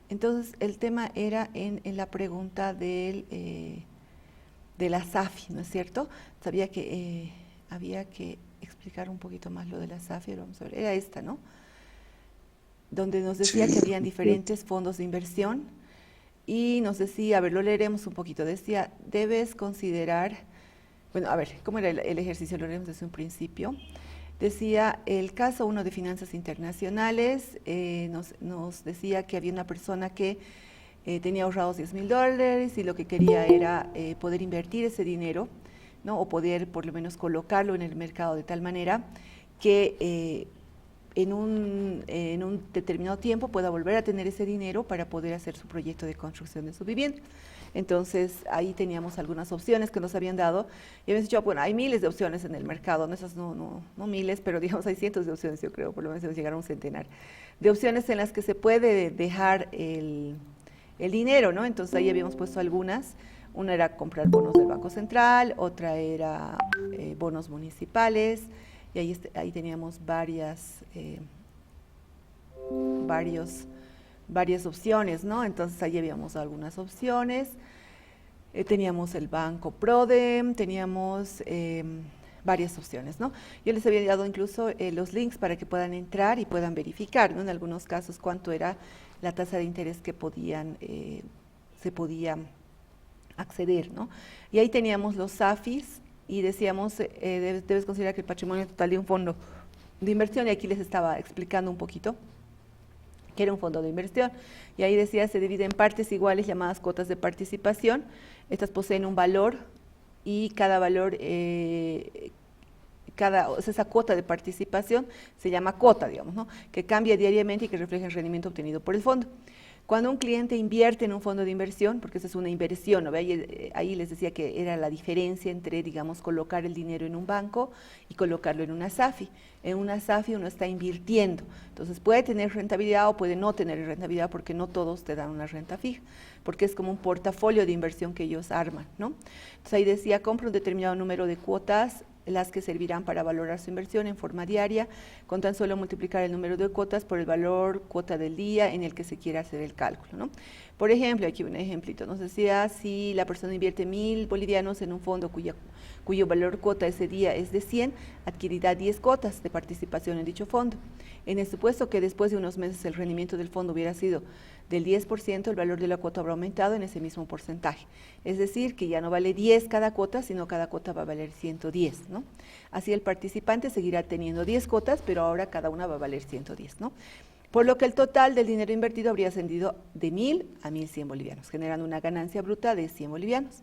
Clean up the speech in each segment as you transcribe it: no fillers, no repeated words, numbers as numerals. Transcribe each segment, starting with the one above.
Entonces, el tema era en la pregunta de la SAFI, ¿no es cierto? Sabía que había que explicar un poquito más lo de la SAFI, vamos a ver, era esta, ¿no? Donde nos decía que Sí, habían diferentes fondos de inversión y nos decía, a ver, lo leeremos un poquito, decía, debes considerar, bueno, a ver, ¿cómo era el ejercicio? Lo leeremos desde un principio. Decía, el caso 1 de finanzas internacionales, nos decía que había una persona que tenía ahorrados $10,000 y lo que quería era poder invertir ese dinero, ¿no? O poder por lo menos colocarlo en el mercado de tal manera que en un determinado tiempo pueda volver a tener ese dinero para poder hacer su proyecto de construcción de su vivienda. Entonces ahí teníamos algunas opciones que nos habían dado y habíamos dicho, bueno, hay miles de opciones en el mercado, no, esas no miles, pero digamos hay cientos de opciones, yo creo, por lo menos llegar a un centenar de opciones en las que se puede dejar el dinero, ¿no? Entonces ahí habíamos puesto algunas. Una era comprar bonos del Banco Central, otra era bonos municipales, y ahí teníamos varios, varias opciones, ¿no? Entonces ahí habíamos algunas opciones. Teníamos el Banco Prodem, teníamos varias opciones, ¿no? Yo les había dado incluso los links para que puedan entrar y puedan verificar, ¿no? En algunos casos cuánto era la tasa de interés que se podía acceder, ¿no? Y ahí teníamos los SAFIs y decíamos, debes considerar que el patrimonio total de un fondo de inversión, y aquí les estaba explicando un poquito que era un fondo de inversión, y ahí decía, se divide en partes iguales llamadas cuotas de participación. Estas poseen un valor y cada valor, esa cuota de participación se llama cuota, digamos, ¿no? Que cambia diariamente y que refleja el rendimiento obtenido por el fondo. Cuando un cliente invierte en un fondo de inversión, porque esa es una inversión, ¿no? Ahí les decía que era la diferencia entre, digamos, colocar el dinero en un banco y colocarlo en una SAFI. En una SAFI uno está invirtiendo, entonces puede tener rentabilidad o puede no tener rentabilidad porque no todos te dan una renta fija, porque es como un portafolio de inversión que ellos arman, ¿no? Entonces ahí decía, compra un determinado número de cuotas, las que servirán para valorar su inversión en forma diaria, con tan solo multiplicar el número de cuotas por el valor cuota del día en el que se quiera hacer el cálculo, ¿no? Por ejemplo, aquí un ejemplito, nos decía, si la persona invierte 1,000 bolivianos en un fondo cuyo valor cuota ese día es de 100, adquirirá 10 cuotas de participación en dicho fondo. En el supuesto que después de unos meses el rendimiento del fondo hubiera sido del 10%, el valor de la cuota habrá aumentado en ese mismo porcentaje. Es decir, que ya no vale 10 cada cuota, sino cada cuota va a valer 110, ¿no? Así el participante seguirá teniendo 10 cuotas, pero ahora cada una va a valer 110, ¿no? Por lo que el total del dinero invertido habría ascendido de 1,000 a 1,100 bolivianos, generando una ganancia bruta de 100 bolivianos.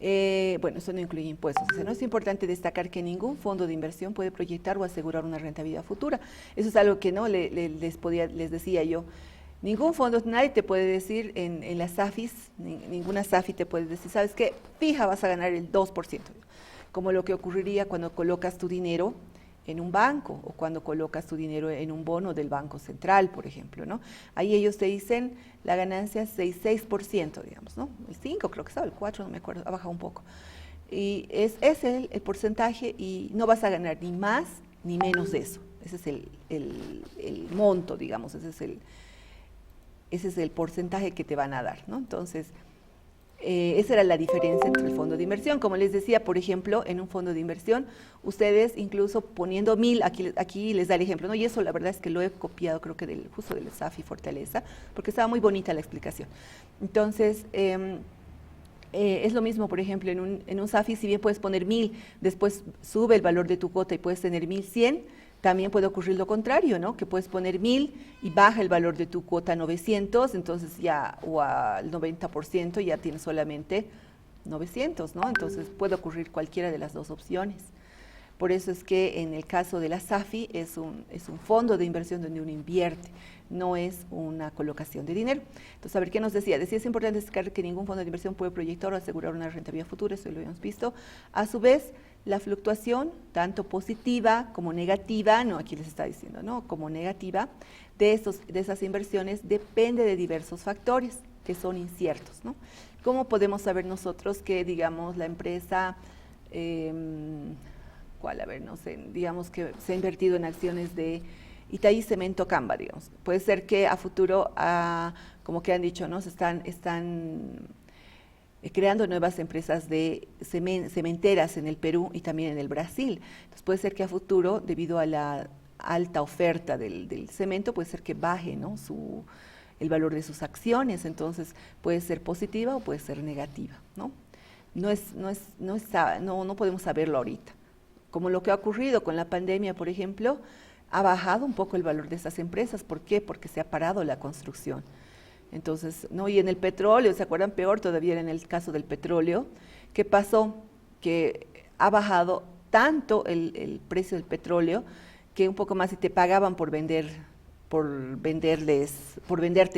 Bueno, eso no incluye impuestos. O sea, no es importante destacar que ningún fondo de inversión puede proyectar o asegurar una rentabilidad futura. Eso es algo que no les decía yo. Ningún fondo, nadie te puede decir en las SAFIs, ninguna SAFI te puede decir, ¿sabes qué? Fija, vas a ganar el 2%, como lo que ocurriría cuando colocas tu dinero en un banco o cuando colocas tu dinero en un bono del Banco Central, por ejemplo, ¿no? Ahí ellos te dicen la ganancia es 6%, digamos, ¿no? El 5 creo que estaba, el 4, no me acuerdo, ha bajado un poco. Y es el porcentaje y no vas a ganar ni más ni menos de eso. Ese es el monto, digamos, ese es el porcentaje que te van a dar, ¿no? Entonces, esa era la diferencia entre el fondo de inversión. Como les decía, por ejemplo, en un fondo de inversión, ustedes incluso poniendo 1,000, aquí les da el ejemplo, ¿no? Y eso la verdad es que lo he copiado, creo que justo del SAFI Fortaleza, porque estaba muy bonita la explicación. Entonces, es lo mismo, por ejemplo, en un SAFI, si bien puedes poner 1,000, después sube el valor de tu cuota y puedes tener 1,100, también puede ocurrir lo contrario, ¿no? Que puedes poner 1,000 y baja el valor de tu cuota a 900, entonces ya, o al 90% ya tienes solamente 900, ¿no? Entonces puede ocurrir cualquiera de las dos opciones. Por eso es que en el caso de la SAFI es un fondo de inversión donde uno invierte, no es una colocación de dinero. Entonces, a ver, ¿qué nos decía? Decía, es importante destacar que ningún fondo de inversión puede proyectar o asegurar una rentabilidad futura, eso lo habíamos visto. A su vez, la fluctuación, tanto positiva como negativa, no, aquí les está diciendo, ¿no? Como negativa, de esas inversiones depende de diversos factores que son inciertos, ¿no? ¿Cómo podemos saber nosotros que, digamos, la empresa, ¿cuál? A ver, no sé, digamos que se ha invertido en acciones de Itaí Cemento Camba, digamos. Puede ser que a futuro, como que han dicho, ¿no? Están creando nuevas empresas de cementeras en el Perú y también en el Brasil. Entonces puede ser que a futuro, debido a la alta oferta del cemento, puede ser que baje, ¿no? El valor de sus acciones, entonces puede ser positiva o puede ser negativa, ¿no? No podemos saberlo ahorita. Como lo que ha ocurrido con la pandemia, por ejemplo, ha bajado un poco el valor de esas empresas. ¿Por qué? Porque se ha parado la construcción. Entonces, ¿no? Y en el petróleo, ¿se acuerdan? Peor todavía en el caso del petróleo. ¿Qué pasó? Que ha bajado tanto el precio del petróleo que un poco más si te pagaban por venderte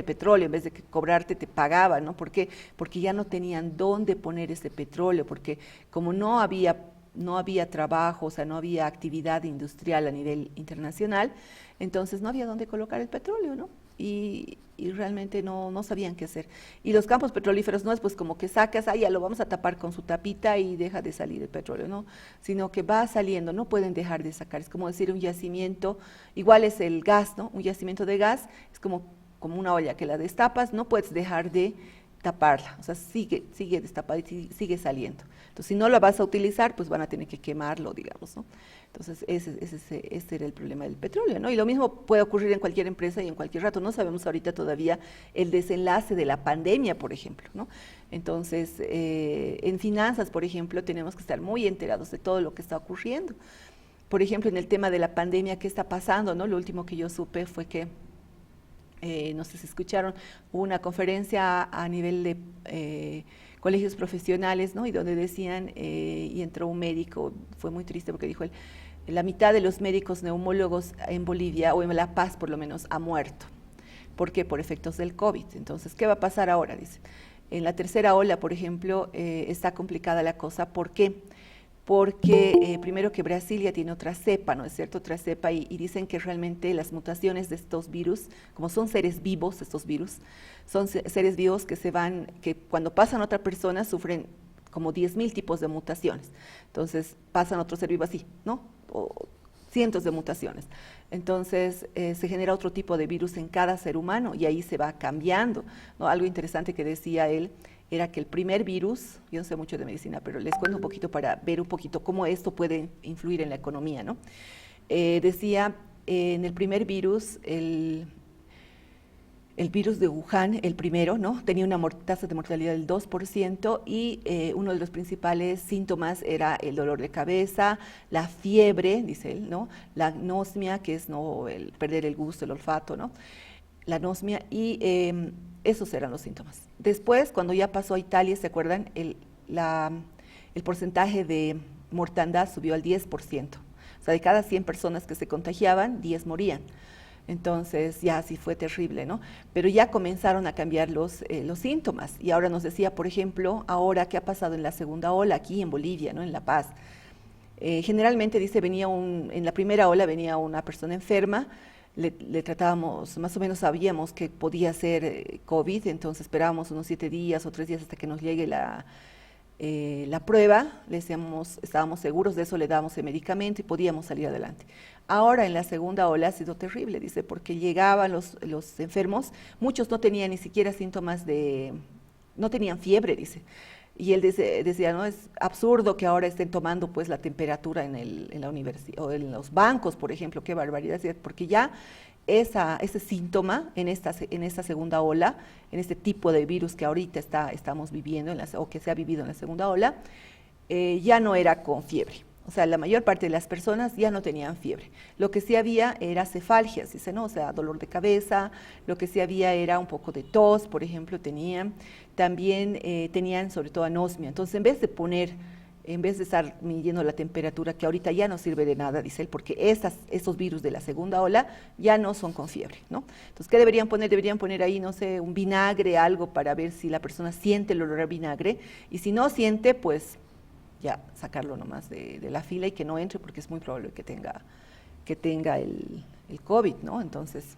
petróleo, en vez de que cobrarte te pagaban, ¿no? ¿Por qué? Porque ya no tenían dónde poner ese petróleo, porque como no había trabajo, o sea, no había actividad industrial a nivel internacional, entonces no había dónde colocar el petróleo, ¿no? Y realmente no sabían qué hacer. Y los campos petrolíferos no es pues como que sacas, ya lo vamos a tapar con su tapita y deja de salir el petróleo, ¿no? Sino que va saliendo, no pueden dejar de sacar. Es como decir un yacimiento, igual es el gas, ¿no? Un yacimiento de gas es como una olla que la destapas, no puedes dejar de taparla, o sea, sigue destapada y sigue saliendo. Entonces, si no la vas a utilizar, pues van a tener que quemarlo, digamos, ¿no? Entonces, ese era el problema del petróleo, ¿no? Y lo mismo puede ocurrir en cualquier empresa y en cualquier rato. No sabemos ahorita todavía el desenlace de la pandemia, por ejemplo, ¿no? Entonces, en finanzas, por ejemplo, tenemos que estar muy enterados de todo lo que está ocurriendo. Por ejemplo, en el tema de la pandemia, ¿qué está pasando, no? Lo último que yo supe fue que no sé si escucharon, hubo una conferencia a nivel de colegios profesionales, ¿no? Y donde decían, y entró un médico, fue muy triste porque dijo, la mitad de los médicos neumólogos en Bolivia, o en La Paz por lo menos, ha muerto. ¿Por qué? Por efectos del COVID. Entonces, ¿qué va a pasar ahora? Dice, en la tercera ola, por ejemplo, está complicada la cosa. ¿Por qué? Porque primero que Brasil ya tiene otra cepa, ¿no es cierto? Otra cepa y dicen que realmente las mutaciones de estos virus, como son seres vivos, estos virus, son seres vivos que cuando pasan a otra persona sufren como 10.000 tipos de mutaciones. Entonces pasan a otro ser vivo así, ¿no? O cientos de mutaciones. Entonces se genera otro tipo de virus en cada ser humano y ahí se va cambiando, ¿no? Algo interesante que decía él era que el primer virus, yo no sé mucho de medicina, pero les cuento un poquito para ver un poquito cómo esto puede influir en la economía, ¿no? Decía, en el primer virus, el virus de Wuhan, el primero, ¿no? Tenía una tasa de mortalidad del 2% y uno de los principales síntomas era el dolor de cabeza, la fiebre, dice él, ¿no? La anosmia, que es ¿no? el perder el gusto, el olfato, ¿no? La anosmia y esos eran los síntomas. Después, cuando ya pasó a Italia, ¿se acuerdan? El porcentaje de mortandad subió al 10%. O sea, de cada 100 personas que se contagiaban, 10 morían. Entonces, ya sí fue terrible, ¿no? Pero ya comenzaron a cambiar los síntomas. Y ahora nos decía, por ejemplo, ahora qué ha pasado en la segunda ola aquí en Bolivia, ¿no? En La Paz. Generalmente, dice, en la primera ola venía una persona enferma, le tratábamos, más o menos sabíamos que podía ser COVID, entonces esperábamos unos 7 días o 3 días hasta que nos llegue la prueba, le decíamos, estábamos seguros de eso, le dábamos el medicamento y podíamos salir adelante. Ahora en la segunda ola ha sido terrible, dice, porque llegaban los enfermos, muchos no tenían ni siquiera síntomas no tenían fiebre, dice. Y él decía, no, es absurdo que ahora estén tomando pues la temperatura en la universidad o en los bancos, por ejemplo, qué barbaridad, porque ya ese síntoma en esta segunda ola, en este tipo de virus que ahorita estamos viviendo o que se ha vivido en la segunda ola, ya no era con fiebre. O sea, la mayor parte de las personas ya no tenían fiebre. Lo que sí había era cefalgias, dice, ¿no? O sea, dolor de cabeza, lo que sí había era un poco de tos, por ejemplo, tenían. También tenían sobre todo anosmia. Entonces, en vez de estar midiendo la temperatura, que ahorita ya no sirve de nada, dice él, porque esos virus de la segunda ola ya no son con fiebre, ¿no? Entonces, ¿qué deberían poner? Deberían poner ahí, no sé, un vinagre, algo para ver si la persona siente el olor a vinagre, y si no siente, pues ya sacarlo nomás de la fila y que no entre, porque es muy probable que tenga el COVID, ¿no? Entonces,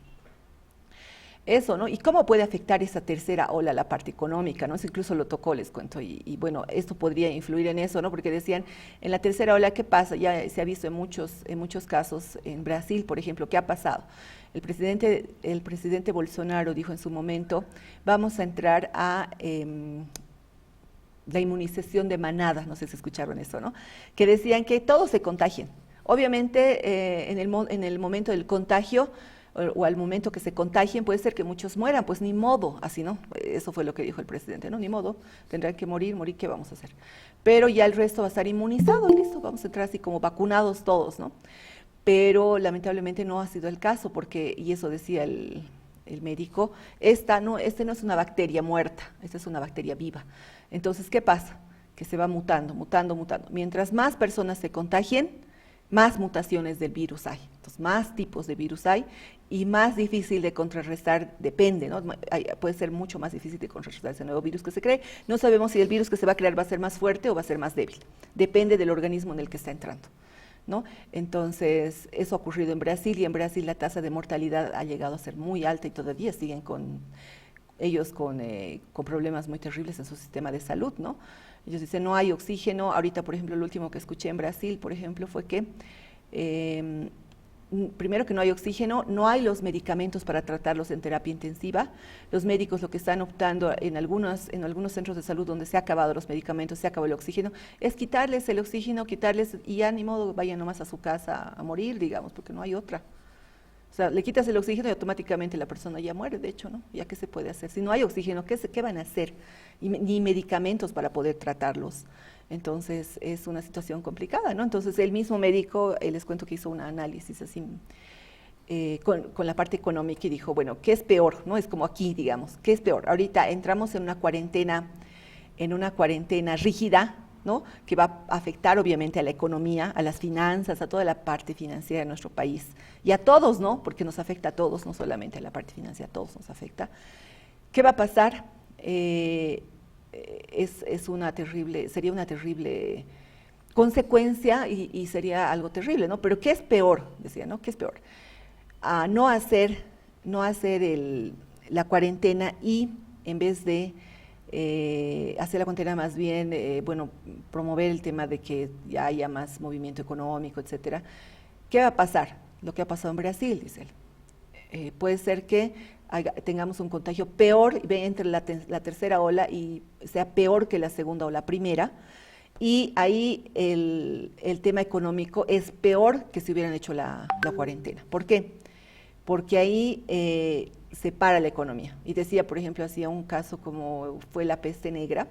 eso, ¿no? ¿Y cómo puede afectar esa tercera ola la parte económica, ¿no? Eso incluso lo tocó, les cuento, y bueno, esto podría influir en eso, ¿no? Porque decían, en la tercera ola, ¿qué pasa? Ya se ha visto en muchos casos, en Brasil, por ejemplo, ¿qué ha pasado? El presidente Bolsonaro dijo en su momento, vamos a entrar a la inmunización de manada, no sé si escucharon eso, ¿no? Que decían que todos se contagien. Obviamente, en el momento del contagio, o al momento que se contagien, puede ser que muchos mueran, pues ni modo, así, ¿no? Eso fue lo que dijo el presidente, ¿no? Ni modo, tendrán que morir, ¿qué vamos a hacer? Pero ya el resto va a estar inmunizado, listo, vamos a entrar así como vacunados todos, ¿no? Pero lamentablemente no ha sido el caso, porque, y eso decía el médico, este no es una bacteria muerta, esta es una bacteria viva. Entonces, ¿qué pasa? Que se va mutando. Mientras más personas se contagien, más mutaciones del virus hay. Entonces, más tipos de virus hay y más difícil de contrarrestar, depende, ¿no? Puede ser mucho más difícil de contrarrestar ese nuevo virus que se cree. No sabemos si el virus que se va a crear va a ser más fuerte o va a ser más débil. Depende del organismo en el que está entrando, ¿no? Entonces, eso ha ocurrido en Brasil, y en Brasil la tasa de mortalidad ha llegado a ser muy alta y todavía siguen con problemas muy terribles en su sistema de salud, ¿no? Ellos dicen, no hay oxígeno. Ahorita, por ejemplo, lo último que escuché en Brasil, por ejemplo, fue que primero que no hay oxígeno, no hay los medicamentos para tratarlos en terapia intensiva. Los médicos lo que están optando en algunos centros de salud donde se han acabado los medicamentos, se acabó el oxígeno, es quitarles el oxígeno, y ya ni modo, vayan nomás a su casa a morir, digamos, porque no hay otra. O sea, le quitas el oxígeno y automáticamente la persona ya muere, de hecho, ¿no? ¿Ya qué se puede hacer? Si no hay oxígeno, ¿qué van a hacer? Ni medicamentos para poder tratarlos. Entonces, es una situación complicada, ¿no? Entonces, el mismo médico, les cuento que hizo un análisis así, con la parte económica, y dijo, bueno, ¿qué es peor? ¿No? Es como aquí, digamos, ¿qué es peor? Ahorita entramos en una cuarentena rígida, ¿no? Que va a afectar obviamente a la economía, a las finanzas, a toda la parte financiera de nuestro país, y a todos, ¿no? Porque nos afecta a todos, no solamente a la parte financiera, a todos nos afecta. ¿Qué va a pasar? Sería una terrible consecuencia, y sería algo terrible, ¿no? Pero ¿qué es peor? Decía, ¿no? ¿Qué es peor? No hacer la cuarentena, y en vez de hacer la cuarentena, más bien, promover el tema de que ya haya más movimiento económico, etcétera. ¿Qué va a pasar? Lo que ha pasado en Brasil, dice él. Puede ser que tengamos un contagio peor, entre la tercera ola y sea peor que la segunda o la primera, y ahí el tema económico es peor que si hubieran hecho la cuarentena. ¿Por qué? Porque ahí se para la economía. Y decía, por ejemplo, hacía un caso como fue la peste negra,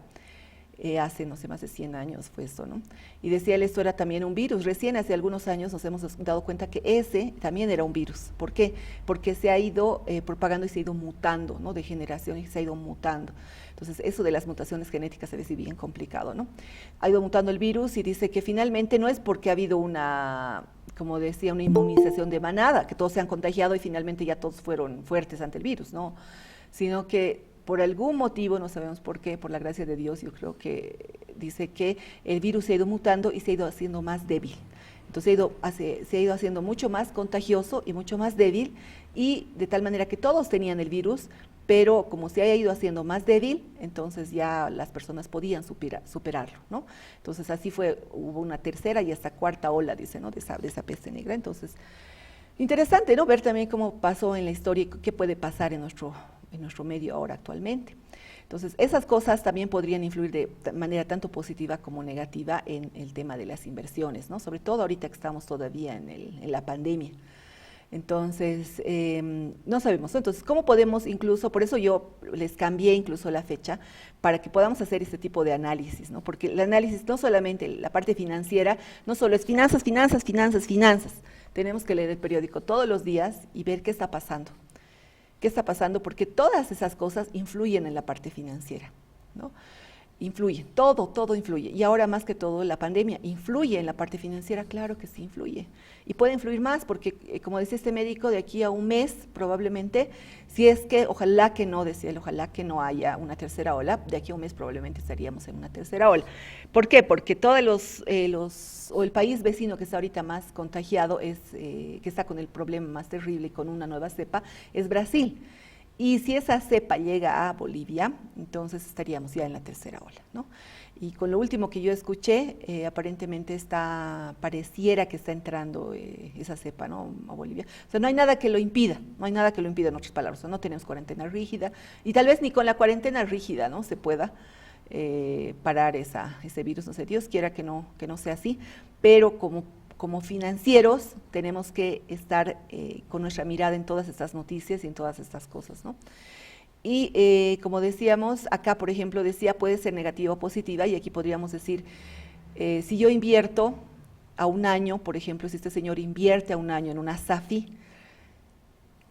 hace, no sé, más de 100 años fue esto, ¿no? Y decía él, esto era también un virus. Recién hace algunos años nos hemos dado cuenta que ese también era un virus. ¿Por qué? Porque se ha ido propagando y se ha ido mutando, ¿no? De generación, y se ha ido mutando. Entonces, eso de las mutaciones genéticas se ve bien complicado, ¿no? Ha ido mutando el virus, y dice que finalmente no es porque ha habido como decía, una inmunización de manada, que todos se han contagiado y finalmente ya todos fueron fuertes ante el virus, ¿no? Sino que por algún motivo, no sabemos por qué, por la gracia de Dios, yo creo que dice que el virus se ha ido mutando y se ha ido haciendo más débil. Entonces se ha ido haciendo mucho más contagioso y mucho más débil, y de tal manera que todos tenían el virus, pero como se ha ido haciendo más débil, entonces ya las personas podían superarlo, ¿no? Entonces así hubo una tercera y hasta cuarta ola, dice, ¿no? de esa peste negra. Entonces, interesante, ¿no? Ver también cómo pasó en la historia y qué puede pasar en nuestro medio ahora actualmente. Entonces, esas cosas también podrían influir de manera tanto positiva como negativa en el tema de las inversiones, ¿no? Sobre todo ahorita que estamos todavía en la pandemia. Entonces, no sabemos. Entonces, ¿cómo podemos incluso, por eso yo les cambié incluso la fecha, para que podamos hacer este tipo de análisis, ¿no? Porque el análisis, no solamente la parte financiera, no solo es finanzas. Tenemos que leer el periódico todos los días y ver qué está pasando. ¿Qué está pasando? Porque todas esas cosas influyen en la parte financiera, ¿no? Influye, todo influye. Y ahora más que todo la pandemia influye en la parte financiera, claro que sí influye. Y puede influir más porque, como decía este médico, de aquí a un mes probablemente, si es que, ojalá que no, decía él, ojalá que no haya una tercera ola, de aquí a un mes probablemente estaríamos en una tercera ola. ¿Por qué? Porque todos el país vecino que está ahorita más contagiado, que está con el problema más terrible y con una nueva cepa, es Brasil. Y si esa cepa llega a Bolivia, entonces estaríamos ya en la tercera ola, ¿no? Y con lo último que yo escuché, aparentemente pareciera que está entrando esa cepa, ¿no?, a Bolivia. O sea, no hay nada que lo impida, no hay nada que lo impida, en otras palabras. O sea, no tenemos cuarentena rígida, y tal vez ni con la cuarentena rígida, ¿no?, se pueda parar ese virus. No sé, Dios quiera que no sea así, pero como financieros tenemos que estar con nuestra mirada en todas estas noticias y en todas estas cosas, ¿no? Y como decíamos, acá por ejemplo decía puede ser negativa o positiva, y aquí podríamos decir, si yo invierto a un año, por ejemplo, si este señor invierte a un año en una SAFI,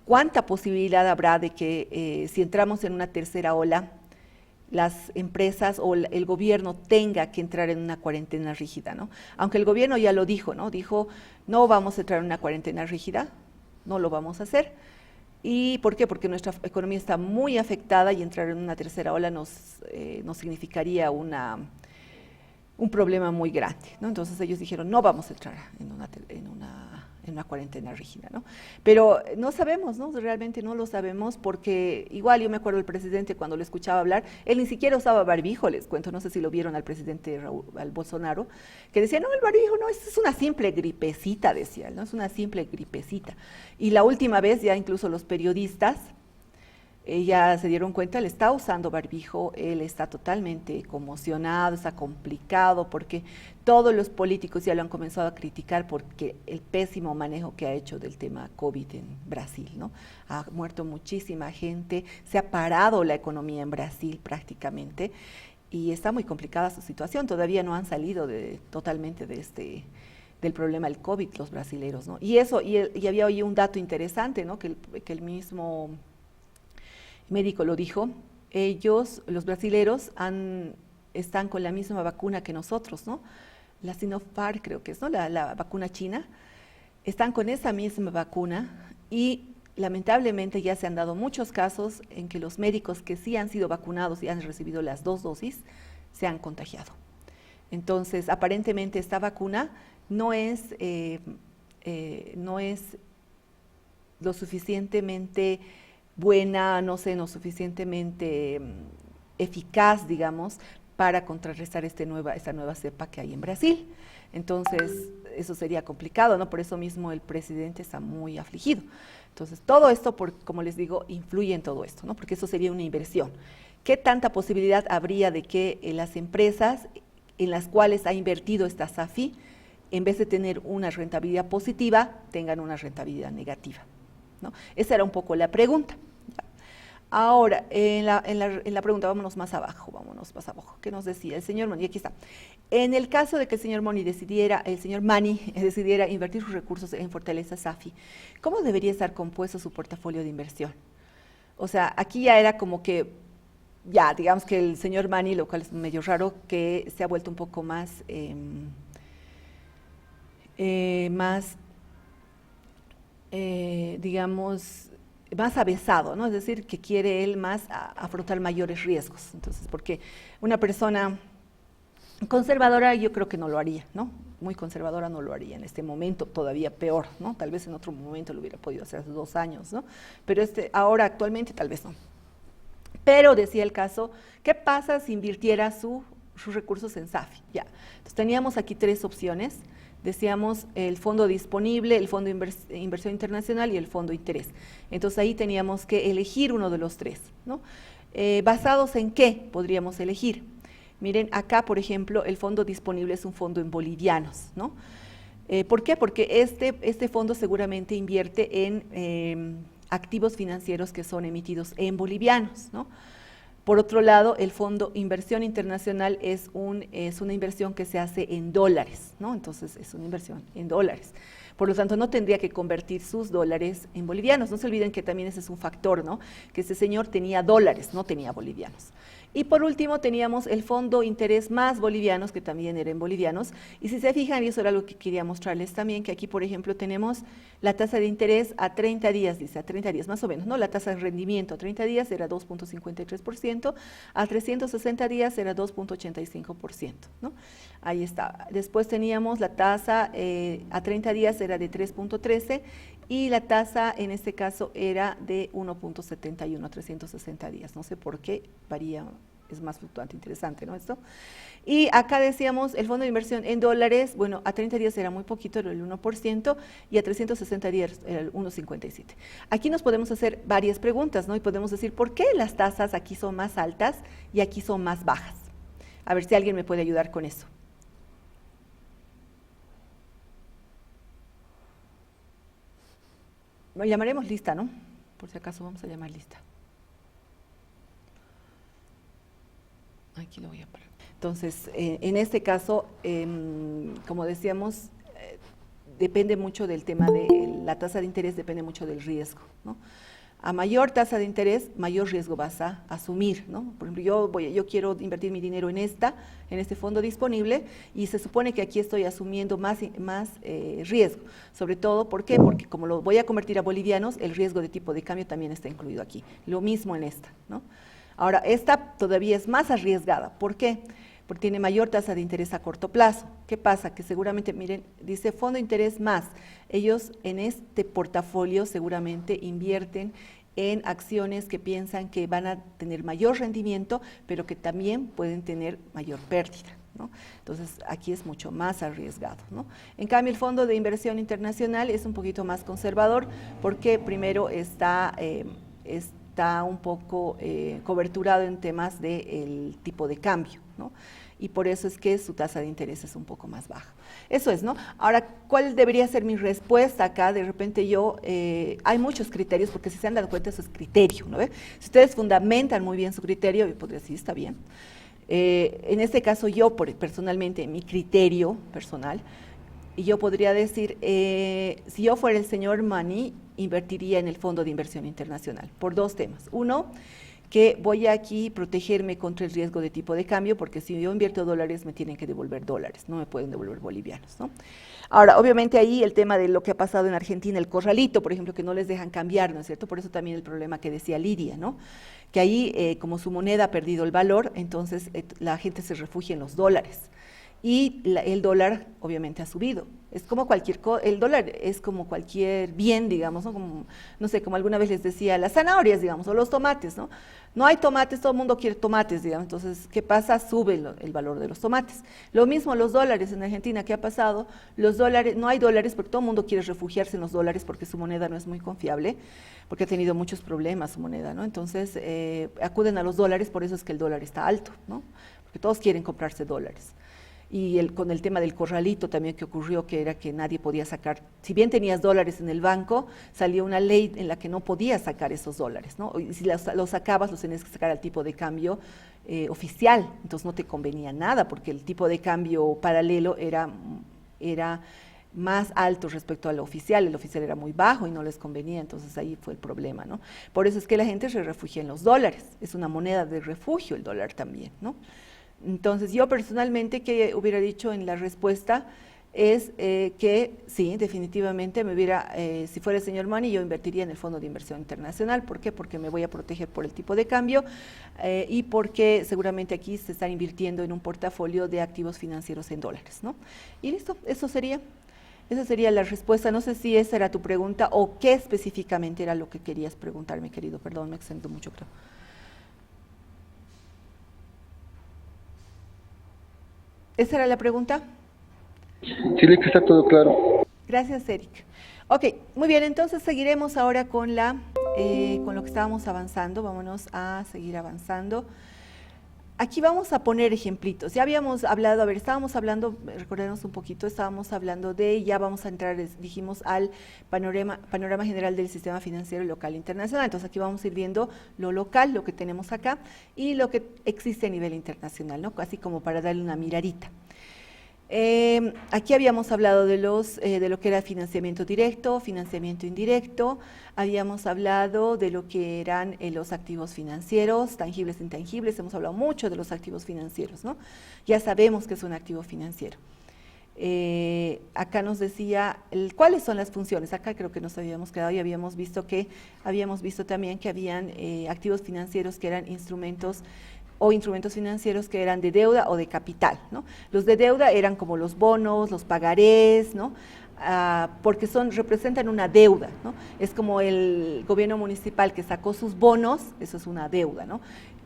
¿cuánta posibilidad habrá de que si entramos en una tercera ola, las empresas o el gobierno tenga que entrar en una cuarentena rígida, ¿no? Aunque el gobierno ya lo dijo, ¿no? Dijo, no vamos a entrar en una cuarentena rígida, no lo vamos a hacer. ¿Y por qué? Porque nuestra economía está muy afectada, y entrar en una tercera ola nos significaría un problema muy grande, ¿no? Entonces ellos dijeron, no vamos a entrar en una cuarentena rígida, ¿no? Pero no sabemos, ¿no? Realmente no lo sabemos, porque igual yo me acuerdo del presidente cuando lo escuchaba hablar, él ni siquiera usaba barbijo, les cuento, no sé si lo vieron al presidente al Bolsonaro, que decía, no, el barbijo no, es una simple gripecita, decía él, ¿no? Es una simple gripecita. Y la última vez ya incluso los periodistas ya se dieron cuenta, él está usando barbijo, él está totalmente conmocionado, está complicado, porque todos los políticos ya lo han comenzado a criticar porque el pésimo manejo que ha hecho del tema COVID en Brasil, ¿no? Ha muerto muchísima gente, se ha parado la economía en Brasil prácticamente, y está muy complicada su situación. Todavía no han salido totalmente del problema del COVID los brasileros, ¿no? Y había hoy un dato interesante, ¿no?, que el mismo médico lo dijo. Ellos, los brasileros, están con la misma vacuna que nosotros, ¿no? La Sinopharm, creo que es, ¿no?, la vacuna china. Están con esa misma vacuna, y lamentablemente ya se han dado muchos casos en que los médicos que sí han sido vacunados y han recibido las 2 dosis se han contagiado. Entonces, aparentemente esta vacuna no es lo suficientemente buena, no sé, no suficientemente eficaz, digamos, para contrarrestar esta nueva cepa que hay en Brasil. Entonces, eso sería complicado, ¿no? Por eso mismo el presidente está muy afligido. Entonces, todo esto, como les digo, influye en todo esto, ¿no? Porque eso sería una inversión. ¿Qué tanta posibilidad habría de que las empresas en las cuales ha invertido esta SAFI, en vez de tener una rentabilidad positiva, tengan una rentabilidad negativa, ¿no? Esa era un poco la pregunta. Ahora, en la pregunta, vámonos más abajo, ¿qué nos decía el señor Mani? Aquí está. En el caso de que el señor Mani decidiera invertir sus recursos en Fortaleza SAFI, ¿cómo debería estar compuesto su portafolio de inversión? O sea, aquí ya era como que, ya, digamos que el señor Mani, lo cual es medio raro, que se ha vuelto un poco más digamos, más avesado, ¿no? Es decir, que quiere él más afrontar mayores riesgos. Entonces, porque una persona conservadora yo creo que no lo haría, ¿no? Muy conservadora no lo haría en este momento, todavía peor, ¿no? Tal vez en otro momento lo hubiera podido hacer hace 2 años, ¿no? Pero ahora actualmente tal vez no. Pero decía el caso, ¿qué pasa si invirtiera sus recursos en SAFI? Ya, entonces teníamos aquí 3 opciones. Decíamos el fondo disponible, el fondo de inversión internacional y el fondo interés. Entonces ahí teníamos que elegir uno de los 3, ¿no? ¿Basados en qué podríamos elegir? Miren, acá, por ejemplo, el fondo disponible es un fondo en bolivianos, ¿no? ¿Por qué? Porque este fondo seguramente invierte en activos financieros que son emitidos en bolivianos, ¿no? Por otro lado, el fondo inversión internacional es una inversión que se hace en dólares, ¿no? Entonces es una inversión en dólares. Por lo tanto, no tendría que convertir sus dólares en bolivianos. No se olviden que también ese es un factor, ¿no? Que ese señor tenía dólares, no tenía bolivianos. Y por último teníamos el fondo interés más bolivianos, que también eran bolivianos, y si se fijan, y eso era lo que quería mostrarles también, que aquí por ejemplo tenemos la tasa de interés a 30 días, dice, a 30 días más o menos, ¿no? La tasa de rendimiento a 30 días era 2.53%, a 360 días era 2.85%, ¿no? Ahí está. Después teníamos la tasa a 30 días era de 3.13%, y la tasa en este caso era de 1.71 a 360 días. No sé por qué, varía, es más fluctuante, interesante, ¿no? Esto. Y acá decíamos, el fondo de inversión en dólares, bueno, a 30 días era muy poquito, era el 1%, y a 360 días era el 1.57. Aquí nos podemos hacer varias preguntas, ¿no? Y podemos decir, ¿por qué las tasas aquí son más altas y aquí son más bajas? A ver si alguien me puede ayudar con eso. Lo llamaremos lista, ¿no? Por si acaso vamos a llamar lista. Aquí lo voy a poner. Entonces, en este caso, como decíamos, depende mucho del tema de la tasa de interés, depende mucho del riesgo, ¿no? A mayor tasa de interés, mayor riesgo vas a asumir, ¿no? Por ejemplo, yo quiero invertir mi dinero en este fondo disponible, y se supone que aquí estoy asumiendo más riesgo. Sobre todo, ¿por qué? Porque como lo voy a convertir a bolivianos, el riesgo de tipo de cambio también está incluido aquí. Lo mismo en esta, ¿no? Ahora, esta todavía es más arriesgada. ¿Por qué? Porque tiene mayor tasa de interés a corto plazo. ¿Qué pasa? Que seguramente, miren, dice fondo de interés más. Ellos en este portafolio seguramente invierten en acciones que piensan que van a tener mayor rendimiento, pero que también pueden tener mayor pérdida, ¿no? Entonces, aquí es mucho más arriesgado, ¿no? En cambio, el Fondo de Inversión Internacional es un poquito más conservador, porque primero está un poco coberturado en temas del tipo de cambio, ¿no? Y por eso es que su tasa de interés es un poco más baja. Eso es, ¿no? Ahora, ¿cuál debería ser mi respuesta acá? De repente hay muchos criterios, porque si se han dado cuenta, eso es criterio, ¿no? Si ustedes fundamentan muy bien su criterio, yo podría decir, está bien. En este caso, yo personalmente, mi criterio personal, y yo podría decir, si yo fuera el señor Mani, invertiría en el Fondo de Inversión Internacional, por dos temas. Uno, que voy aquí protegerme contra el riesgo de tipo de cambio, porque si yo invierto dólares, me tienen que devolver dólares, no me pueden devolver bolivianos, ¿no? Ahora, obviamente ahí el tema de lo que ha pasado en Argentina, el corralito, por ejemplo, que no les dejan cambiar, ¿no es cierto? Por eso también el problema que decía Lidia, ¿no? Que ahí, como su moneda ha perdido el valor, entonces la gente se refugia en los dólares. Y el dólar obviamente ha subido. Es como el dólar es como cualquier bien, digamos, ¿no? Como, no sé, como alguna vez les decía, las zanahorias, digamos, o los tomates, ¿no? No hay tomates, todo el mundo quiere tomates, digamos, entonces, ¿qué pasa? Sube el valor de los tomates. Lo mismo los dólares en Argentina, ¿qué ha pasado? Los dólares, no hay dólares porque todo el mundo quiere refugiarse en los dólares porque su moneda no es muy confiable, porque ha tenido muchos problemas su moneda, ¿no? Entonces, acuden a los dólares, por eso es que el dólar está alto, ¿no? Porque todos quieren comprarse dólares. Y con el tema del corralito también que ocurrió, que era que nadie podía sacar, si bien tenías dólares en el banco, salió una ley en la que no podías sacar esos dólares, ¿no? Y si los sacabas, los tenías que sacar al tipo de cambio oficial, entonces no te convenía nada, porque el tipo de cambio paralelo era más alto respecto al oficial, el oficial era muy bajo y no les convenía, entonces ahí fue el problema, ¿no? Por eso es que la gente se refugia en los dólares, es una moneda de refugio el dólar también, ¿no? Entonces, yo personalmente, que hubiera dicho en la respuesta, es que sí, definitivamente si fuera el señor Mani, yo invertiría en el Fondo de Inversión Internacional. ¿Por qué? Porque me voy a proteger por el tipo de cambio y porque seguramente aquí se está invirtiendo en un portafolio de activos financieros en dólares, ¿no? Y listo, esa sería la respuesta. No sé si esa era tu pregunta o qué específicamente era lo que querías preguntarme, querido. Perdón, me extendo mucho, creo. ¿Esa era la pregunta? Sí, Lick, está todo claro. Gracias, Eric. Ok, muy bien, entonces seguiremos ahora con lo que estábamos avanzando. Vámonos a seguir avanzando. Aquí vamos a poner ejemplitos. Ya habíamos hablado, estábamos hablando, recordarnos un poquito, ya vamos a entrar, dijimos, al panorama general del sistema financiero local e internacional. Entonces aquí vamos a ir viendo lo local, lo que tenemos acá, y lo que existe a nivel internacional, ¿no? Así como para darle una miradita. Aquí habíamos hablado de lo que era financiamiento directo, financiamiento indirecto, habíamos hablado de lo que eran los activos financieros, tangibles e intangibles, hemos hablado mucho de los activos financieros, ¿no? Ya sabemos que es un activo financiero. Acá nos decía cuáles son las funciones. Acá creo que nos habíamos quedado y habíamos visto también que habían activos financieros que eran instrumentos financieros que eran de deuda o de capital, ¿no? Los de deuda eran como los bonos, los pagarés, ¿no? porque representan una deuda, ¿no? Es como el gobierno municipal que sacó sus bonos, eso es una deuda, ¿no?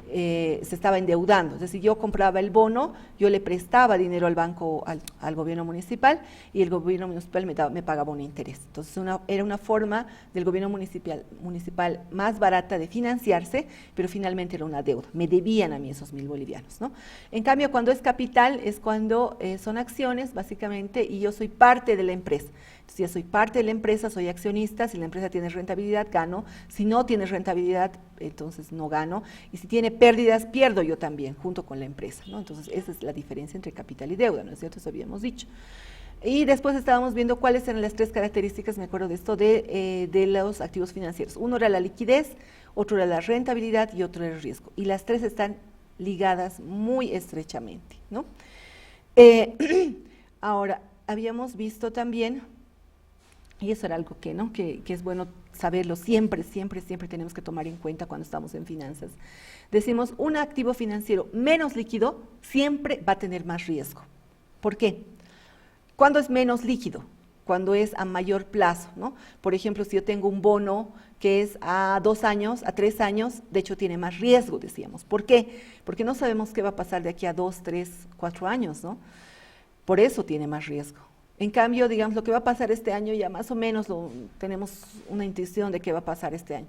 Se estaba endeudando, es decir, yo compraba el bono, yo le prestaba dinero al banco, al gobierno municipal, y el gobierno municipal me pagaba un interés. Entonces era una forma del gobierno municipal más barata de financiarse, pero finalmente era una deuda, me debían a mí esos 1.000 bolivianos, ¿no? En cambio, cuando es capital, es cuando son acciones, básicamente, y yo soy parte de la empresa. Si yo soy parte de la empresa, soy accionista, si la empresa tiene rentabilidad, gano, si no tiene rentabilidad, entonces no gano, y si tiene pérdidas, pierdo yo también, junto con la empresa, ¿no? Entonces, esa es la diferencia entre capital y deuda, ¿no es cierto? Eso habíamos dicho. Y después estábamos viendo cuáles eran las tres características, me acuerdo de esto, de los activos financieros. Uno era la liquidez, otro era la rentabilidad y otro era el riesgo. Y las tres están ligadas muy estrechamente, ¿no? Ahora, habíamos visto también, y eso era algo que, ¿no? que es bueno saberlo, siempre tenemos que tomar en cuenta cuando estamos en finanzas. Decimos, un activo financiero menos líquido siempre va a tener más riesgo. ¿Por qué? ¿Cuándo es menos líquido? Cuando es a mayor plazo, ¿no? Por ejemplo, si yo tengo un bono que es a 2 años, a 3 años, de hecho tiene más riesgo, decíamos. ¿Por qué? Porque no sabemos qué va a pasar de aquí a 2, 3, 4 años, ¿no? Por eso tiene más riesgo. En cambio, digamos, lo que va a pasar este año ya más o menos tenemos una intuición de qué va a pasar este año.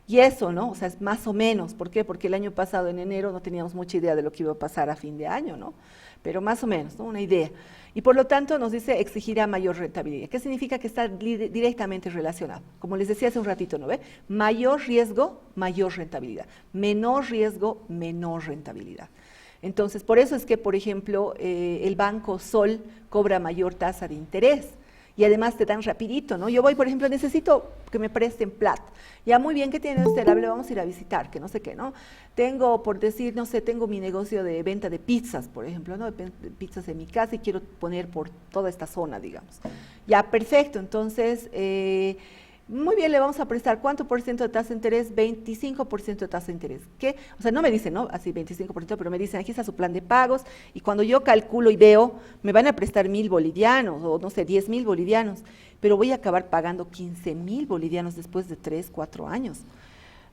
Y eso, ¿no? O sea, es más o menos. ¿Por qué? Porque el año pasado, en enero, no teníamos mucha idea de lo que iba a pasar a fin de año, ¿no? Pero más o menos, ¿no? Una idea. Y por lo tanto nos dice exigirá mayor rentabilidad. ¿Qué significa? Que está directamente relacionado. Como les decía hace un ratito, ¿no ve? Mayor riesgo, mayor rentabilidad. Menor riesgo, menor rentabilidad. Entonces, por eso es que, por ejemplo, el Banco Sol cobra mayor tasa de interés y además te dan rapidito, ¿no? Yo voy, por ejemplo, necesito que me presten plata. Ya, muy bien, ¿qué tiene usted? Le vamos a ir a visitar, que no sé qué, ¿no? Tengo, por decir, no sé, tengo mi negocio de venta de pizzas, por ejemplo, ¿no? De pizzas en mi casa y quiero poner por toda esta zona, digamos. Ya, perfecto, entonces, muy bien, le vamos a prestar, ¿cuánto por ciento de tasa de interés? 25% de tasa de interés. ¿Qué? O sea, no me dicen, ¿no? Así 25%, pero me dicen, aquí está su plan de pagos, y cuando yo calculo y veo, me van a prestar 1.000 bolivianos, o no sé, 10.000 bolivianos, pero voy a acabar pagando 15.000 bolivianos después de 3, 4 años.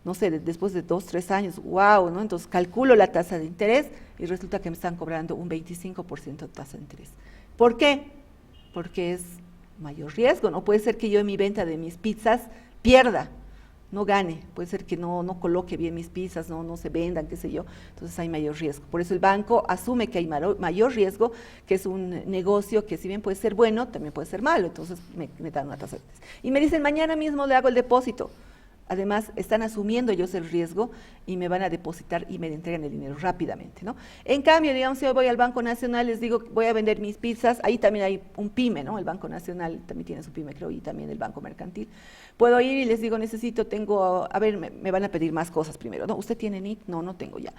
No sé, después de 2, 3 años, wow, ¿no? Entonces calculo la tasa de interés y resulta que me están cobrando un 25% de tasa de interés. ¿Por qué? Porque es mayor riesgo, no puede ser que yo en mi venta de mis pizzas pierda, no gane, puede ser que no coloque bien mis pizzas, no se vendan, qué sé yo, entonces hay mayor riesgo. Por eso el banco asume que hay mayor riesgo, que es un negocio que si bien puede ser bueno, también puede ser malo, entonces me dan una tasa de interés. Y me dicen, mañana mismo le hago el depósito. Además, están asumiendo ellos el riesgo y me van a depositar y me entregan el dinero rápidamente, ¿no? En cambio, digamos, si yo voy al Banco Nacional, les digo, voy a vender mis pizzas, ahí también hay un PYME, ¿no? El Banco Nacional también tiene su PYME, creo, y también el Banco Mercantil. Puedo ir y les digo, tengo, a ver, me van a pedir más cosas primero, ¿no? ¿Usted tiene NIT? No tengo ya.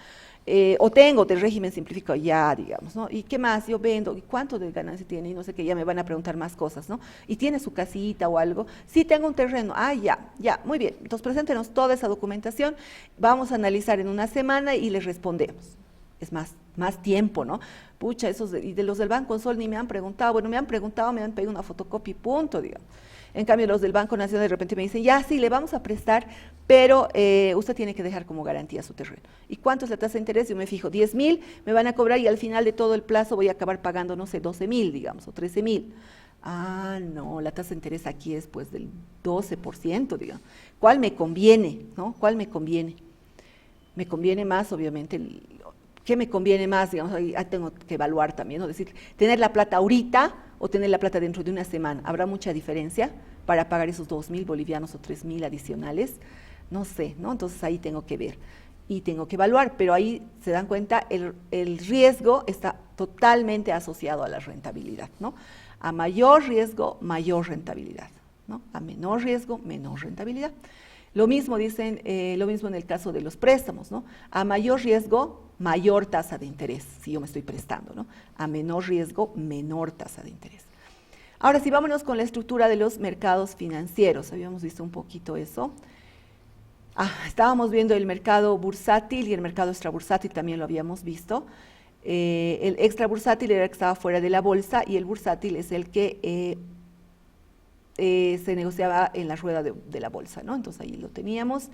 O tengo del régimen simplificado ya, digamos, ¿no? ¿Y qué más? Yo vendo, ¿y cuánto de ganancia tiene? Y no sé qué, ya me van a preguntar más cosas, ¿no? ¿Y tiene su casita o algo? Sí, tengo un terreno. Ah, ya, muy bien. Entonces, preséntenos toda esa documentación, vamos a analizar en una semana y les respondemos. Es más tiempo, ¿no? Pucha, y de los del Banco Sol ni me han preguntado, bueno, me han pedido una fotocopia y punto, digamos. En cambio, los del Banco Nacional de repente me dicen, ya, sí, le vamos a prestar, pero usted tiene que dejar como garantía su terreno. ¿Y cuánto es la tasa de interés? Yo me fijo, 10.000 me van a cobrar y al final de todo el plazo voy a acabar pagando, no sé, 12.000, digamos, o 13.000. Ah, no, la tasa de interés aquí es pues del 12%, digamos. ¿Cuál me conviene, no? ¿Cuál me conviene? Me conviene más, obviamente, ¿qué me conviene más? Digamos, ahí tengo que evaluar también, ¿no? Es decir, tener la plata ahorita o tener la plata dentro de una semana. ¿Habrá mucha diferencia para pagar esos 2.000 bolivianos o 3.000 adicionales? No sé, ¿no? Entonces ahí tengo que ver y tengo que evaluar, pero ahí se dan cuenta, el riesgo está totalmente asociado a la rentabilidad, ¿no? A mayor riesgo, mayor rentabilidad, ¿no? A menor riesgo, menor rentabilidad. Lo mismo dicen, lo mismo en el caso de los préstamos, ¿no? A mayor riesgo, mayor tasa de interés, si yo me estoy prestando, ¿no? A menor riesgo, menor tasa de interés. Ahora sí, vámonos con la estructura de los mercados financieros. Habíamos visto un poquito eso. Estábamos viendo el mercado bursátil y el mercado extrabursátil también lo habíamos visto. El extrabursátil era el que estaba fuera de la bolsa y el bursátil es el que se negociaba en la rueda de la bolsa, ¿no? Entonces ahí lo teníamos.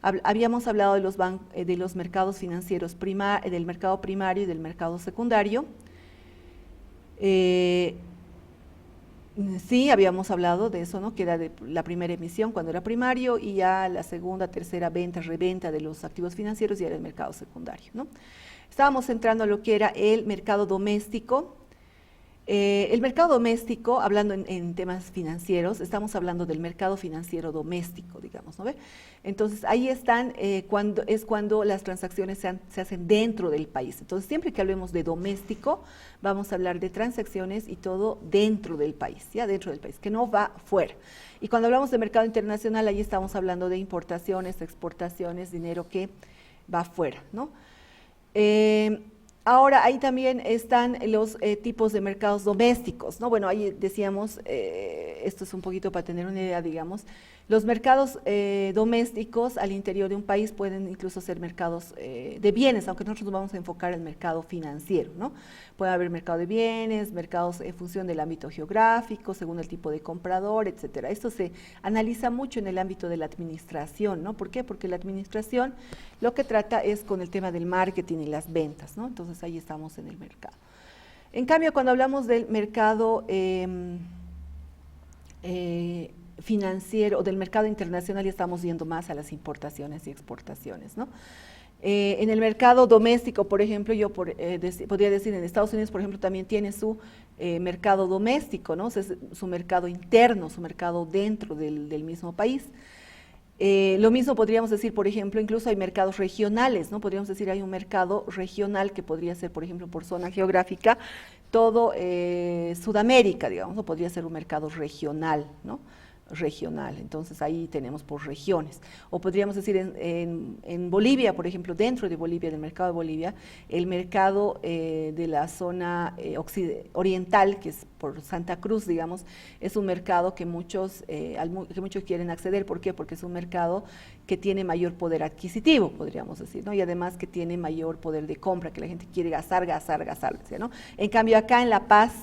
Habíamos hablado de los mercados financieros, del mercado primario y del mercado secundario. Sí, habíamos hablado de eso, ¿no? Que era de la primera emisión cuando era primario y ya la segunda, tercera venta, reventa de los activos financieros ya era el mercado secundario, ¿no? Estábamos entrando a lo que era el mercado doméstico. El mercado doméstico, hablando en temas financieros, estamos hablando del mercado financiero doméstico, digamos, ¿no ve? Entonces, ahí están, cuando las transacciones se hacen dentro del país. Entonces, siempre que hablemos de doméstico, vamos a hablar de transacciones y todo dentro del país, ¿ya? Dentro del país, que no va fuera. Y cuando hablamos de mercado internacional, ahí estamos hablando de importaciones, exportaciones, dinero que va fuera, ¿no? Ahora, ahí también están los tipos de mercados domésticos, ¿no? Bueno, ahí decíamos, esto es un poquito para tener una idea, digamos, los mercados domésticos al interior de un país pueden incluso ser mercados de bienes, aunque nosotros nos vamos a enfocar en el mercado financiero, ¿no? Puede haber mercado de bienes, mercados en función del ámbito geográfico, según el tipo de comprador, etcétera. Esto se analiza mucho en el ámbito de la administración, ¿no? ¿Por qué? Porque la administración lo que trata es con el tema del marketing y las ventas, ¿no? Entonces ahí estamos en el mercado. En cambio, cuando hablamos del mercado financiero o del mercado internacional, ya estamos yendo más a las importaciones y exportaciones, ¿no? En el mercado doméstico, por ejemplo, yo podría decir, en Estados Unidos, por ejemplo, también tiene su mercado doméstico, ¿no? O sea, su mercado interno, su mercado dentro del mismo país. Lo mismo podríamos decir, por ejemplo, incluso hay mercados regionales, ¿no? Podríamos decir, hay un mercado regional que podría ser, por ejemplo, por zona geográfica, todo Sudamérica, digamos, ¿no? Podría ser un mercado regional, ¿no? Regional, entonces ahí tenemos por regiones. O podríamos decir en Bolivia, por ejemplo, dentro de Bolivia, del mercado de Bolivia, el mercado de la zona oriental, que es por Santa Cruz, digamos, es un mercado que muchos quieren acceder. ¿Por qué? Porque es un mercado que tiene mayor poder adquisitivo, podríamos decir, ¿no? Y además que tiene mayor poder de compra, que la gente quiere gastar, ¿no? En cambio, acá en La Paz,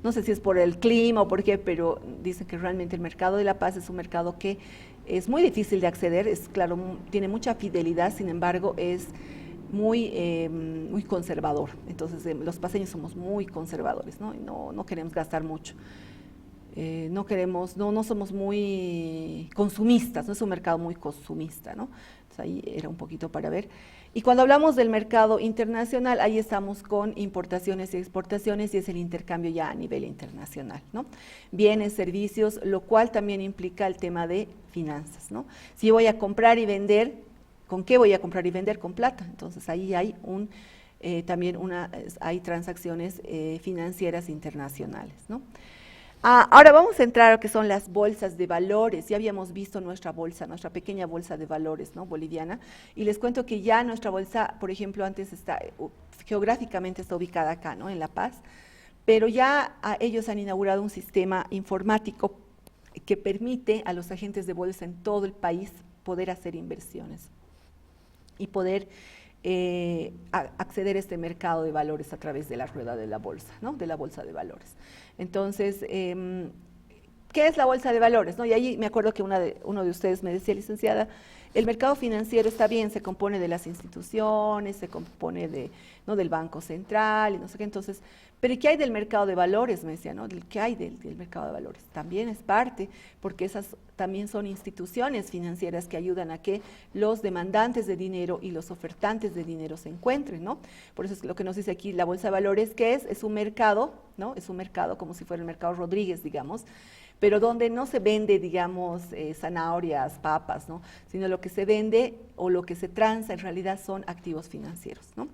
no sé si es por el clima o por qué, pero dicen que realmente el mercado de La Paz es un mercado que es muy difícil de acceder, es claro, tiene mucha fidelidad, sin embargo, es muy conservador. Entonces, los paceños somos muy conservadores, ¿no? Y no queremos gastar mucho. No somos muy consumistas, no es un mercado muy consumista, ¿no? Entonces, ahí era un poquito para ver. Y cuando hablamos del mercado internacional, ahí estamos con importaciones y exportaciones y es el intercambio ya a nivel internacional, ¿no? Bienes, servicios, lo cual también implica el tema de finanzas, ¿no? Si voy a comprar y vender, ¿con qué voy a comprar y vender? Con plata. Entonces ahí hay hay transacciones financieras internacionales, ¿no? Ahora vamos a entrar a lo que son las bolsas de valores. Ya habíamos visto nuestra pequeña bolsa de valores, ¿no? Boliviana, y les cuento que ya nuestra bolsa, por ejemplo, antes geográficamente está ubicada acá, ¿no? En La Paz, pero ya ellos han inaugurado un sistema informático que permite a los agentes de bolsa en todo el país poder hacer inversiones y poder acceder a este mercado de valores a través de la rueda de la bolsa, ¿no? De la bolsa de valores. Entonces, ¿qué es la bolsa de valores? ¿No? Y ahí me acuerdo que uno de ustedes me decía, licenciada, el mercado financiero está bien, se compone de las instituciones, se compone ¿no? del Banco Central y no sé qué, entonces, pero ¿qué hay del mercado de valores? Me decía, ¿no? ¿Qué hay del mercado de valores? También es parte, porque esas también son instituciones financieras que ayudan a que los demandantes de dinero y los ofertantes de dinero se encuentren, ¿no? Por eso es lo que nos dice aquí la bolsa de valores, ¿qué es? Es un mercado, ¿no? Es un mercado como si fuera el mercado Rodríguez, digamos, pero donde no se vende, digamos, zanahorias, papas, ¿no? Sino lo que se vende o lo que se transa en realidad son activos financieros, ¿no?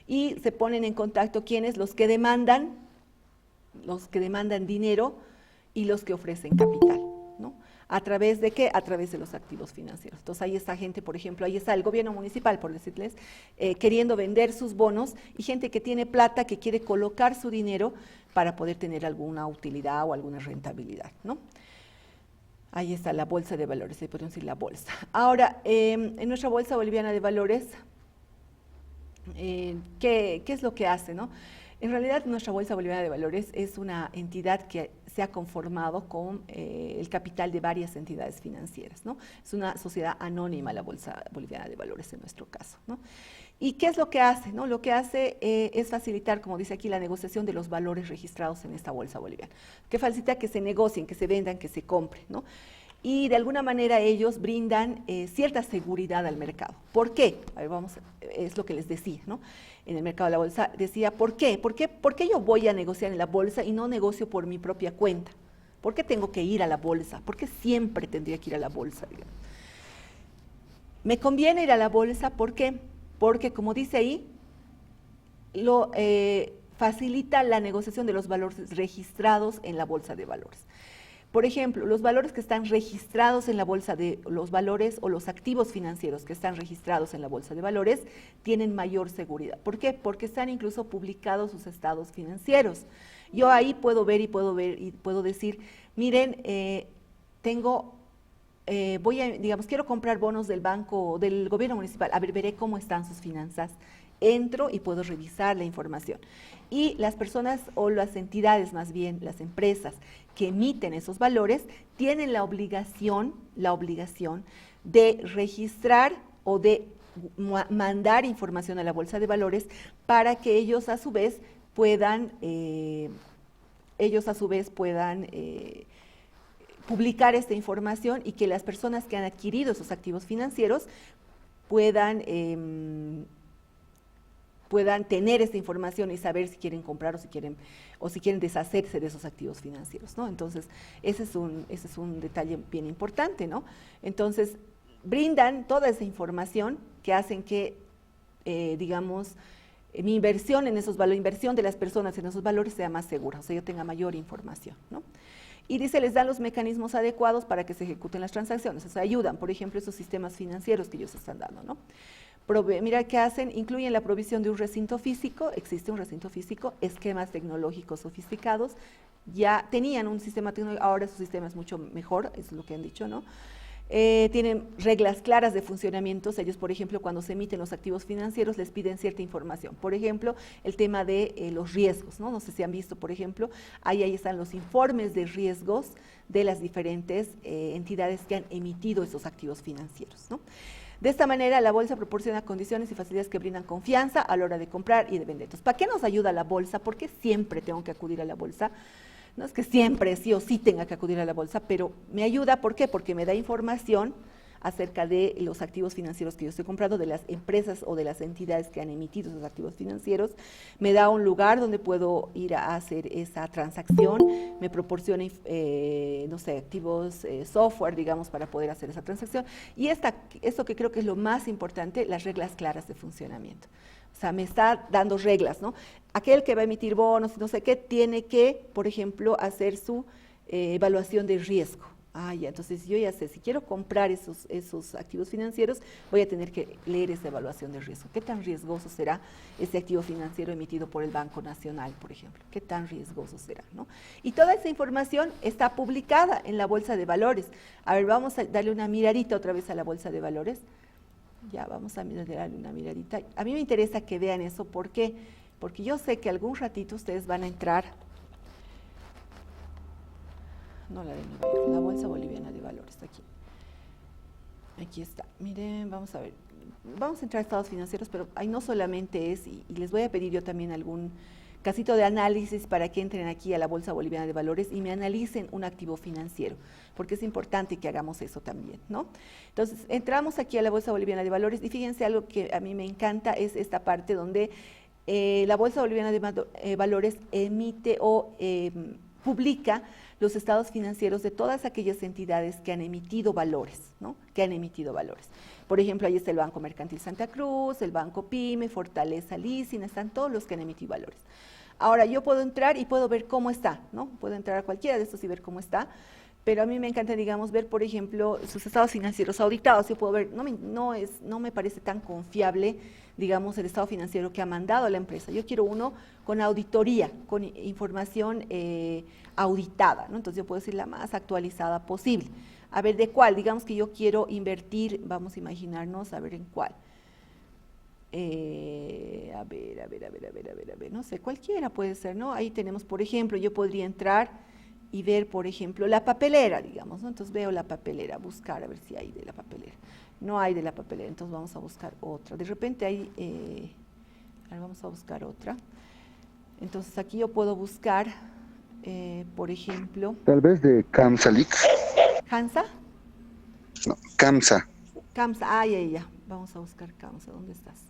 Y se ponen en contacto quienes, los que demandan dinero y los que ofrecen capital, ¿no? ¿A través de qué? A través de los activos financieros. Entonces ahí está gente, por ejemplo, ahí está el gobierno municipal, por decirles, queriendo vender sus bonos y gente que tiene plata, que quiere colocar su dinero para poder tener alguna utilidad o alguna rentabilidad, ¿no? Ahí está la bolsa de valores, ahí podemos decir la bolsa. Ahora, en nuestra bolsa boliviana de valores, ¿qué es lo que hace, no? En realidad, nuestra Bolsa Boliviana de Valores es una entidad que se ha conformado con el capital de varias entidades financieras, ¿no? Es una sociedad anónima la Bolsa Boliviana de Valores en nuestro caso, ¿no? ¿Y qué es lo que hace? ¿No? Lo que hace es facilitar, como dice aquí, la negociación de los valores registrados en esta bolsa boliviana, que facilita que se negocien, que se vendan, que se compren, ¿no? Y de alguna manera ellos brindan cierta seguridad al mercado. ¿Por qué? A ver, es lo que les decía, ¿no? En el mercado de la bolsa decía, ¿por qué? ¿Por qué yo voy a negociar en la bolsa y no negocio por mi propia cuenta? ¿Por qué tengo que ir a la bolsa? ¿Por qué siempre tendría que ir a la bolsa, digamos? Me conviene ir a la bolsa, ¿por qué? Porque, como dice ahí, facilita la negociación de los valores registrados en la bolsa de valores. Por ejemplo, los valores que están registrados en la bolsa de los valores o los activos financieros que están registrados en la bolsa de valores tienen mayor seguridad. ¿Por qué? Porque están incluso publicados sus estados financieros. Yo ahí puedo ver y puedo decir, miren, digamos, quiero comprar bonos del banco, del gobierno municipal, a ver, veré cómo están sus finanzas. Entro y puedo revisar la información. Y las personas o las entidades, más bien las empresas que emiten esos valores, tienen la obligación de registrar o de mandar información a la bolsa de valores para que ellos a su vez puedan publicar esta información y que las personas que han adquirido esos activos financieros puedan tener esta información y saber si quieren comprar o si quieren deshacerse de esos activos financieros, ¿no? Entonces, ese es un detalle bien importante, ¿no? Entonces, brindan toda esa información que hacen que, digamos, mi inversión en esos valores, inversión de las personas en esos valores sea más segura, o sea, yo tenga mayor información, ¿no? Y dice, les dan los mecanismos adecuados para que se ejecuten las transacciones, o sea, ayudan, por ejemplo, esos sistemas financieros que ellos están dando, ¿no? Mira qué hacen, incluyen la provisión de un recinto físico, existe un recinto físico, esquemas tecnológicos sofisticados, ya tenían un sistema tecnológico, ahora su sistema es mucho mejor, es lo que han dicho, ¿no? Tienen reglas claras de funcionamiento. Ellos, por ejemplo, cuando se emiten los activos financieros, les piden cierta información. Por ejemplo, el tema de los riesgos, ¿no? No sé si han visto, por ejemplo, ahí están los informes de riesgos de las diferentes entidades que han emitido esos activos financieros, ¿no? De esta manera, la bolsa proporciona condiciones y facilidades que brindan confianza a la hora de comprar y de vender. Entonces, ¿para qué nos ayuda la bolsa? ¿Por qué siempre tengo que acudir a la bolsa? No es que siempre sí o sí tenga que acudir a la bolsa, pero me ayuda, ¿por qué? Porque me da información acerca de los activos financieros que yo estoy comprando, de las empresas o de las entidades que han emitido esos activos financieros, me da un lugar donde puedo ir a hacer esa transacción, me proporciona, no sé, activos, software, digamos, para poder hacer esa transacción, y esto que creo que es lo más importante, las reglas claras de funcionamiento. O sea, me está dando reglas, ¿no? Aquel que va a emitir bonos, no sé qué, tiene que, por ejemplo, hacer su evaluación de riesgo. Ya, entonces yo ya sé, si quiero comprar esos activos financieros, voy a tener que leer esa evaluación de riesgo. ¿Qué tan riesgoso será ese activo financiero emitido por el Banco Nacional, por ejemplo? ¿Qué tan riesgoso será, no? Y toda esa información está publicada en la Bolsa de Valores. A ver, vamos a darle una miradita otra vez a la Bolsa de Valores. Ya, vamos a darle una miradita. A mí me interesa que vean eso, ¿por qué? Porque yo sé que algún ratito ustedes van a entrar, no la de Nueva York, la Bolsa Boliviana de Valores, aquí está. Miren, vamos a ver, vamos a entrar a estados financieros, pero ahí no solamente es, y les voy a pedir yo también algún casito de análisis para que entren aquí a la Bolsa Boliviana de Valores y me analicen un activo financiero, porque es importante que hagamos eso también, ¿no? Entonces, entramos aquí a la Bolsa Boliviana de Valores y fíjense, algo que a mí me encanta es esta parte donde la Bolsa Boliviana de Valores emite o publica los estados financieros de todas aquellas entidades que han emitido valores, ¿no? Que han emitido valores. Por ejemplo, ahí está el Banco Mercantil Santa Cruz, el Banco Pyme, Fortaleza Leasing, están todos los que han emitido valores. Ahora, yo puedo entrar y puedo ver cómo está, ¿no? Puedo entrar a cualquiera de estos y ver cómo está, pero a mí me encanta, digamos, ver, por ejemplo, sus estados financieros auditados. Yo puedo ver, no me parece tan confiable, digamos, el estado financiero que ha mandado la empresa. Yo quiero uno con auditoría, con información auditada, ¿no? Entonces yo puedo decir la más actualizada posible. A ver, ¿de cuál? Digamos que yo quiero invertir, vamos a imaginarnos, a ver en cuál. A ver, no sé, cualquiera puede ser, ¿no? Ahí tenemos, por ejemplo, yo podría entrar y ver, por ejemplo, la papelera, digamos, ¿no? Entonces veo la papelera, buscar a ver si hay de la papelera. No hay de la papelera, entonces vamos a buscar otra. De repente hay, a ver, vamos a buscar otra. Entonces aquí yo puedo buscar, por ejemplo, Tal vez de Kamsalik. Hansa, No, Kamsa. Kamsa, ya. Vamos a buscar Kamsa, ¿dónde estás?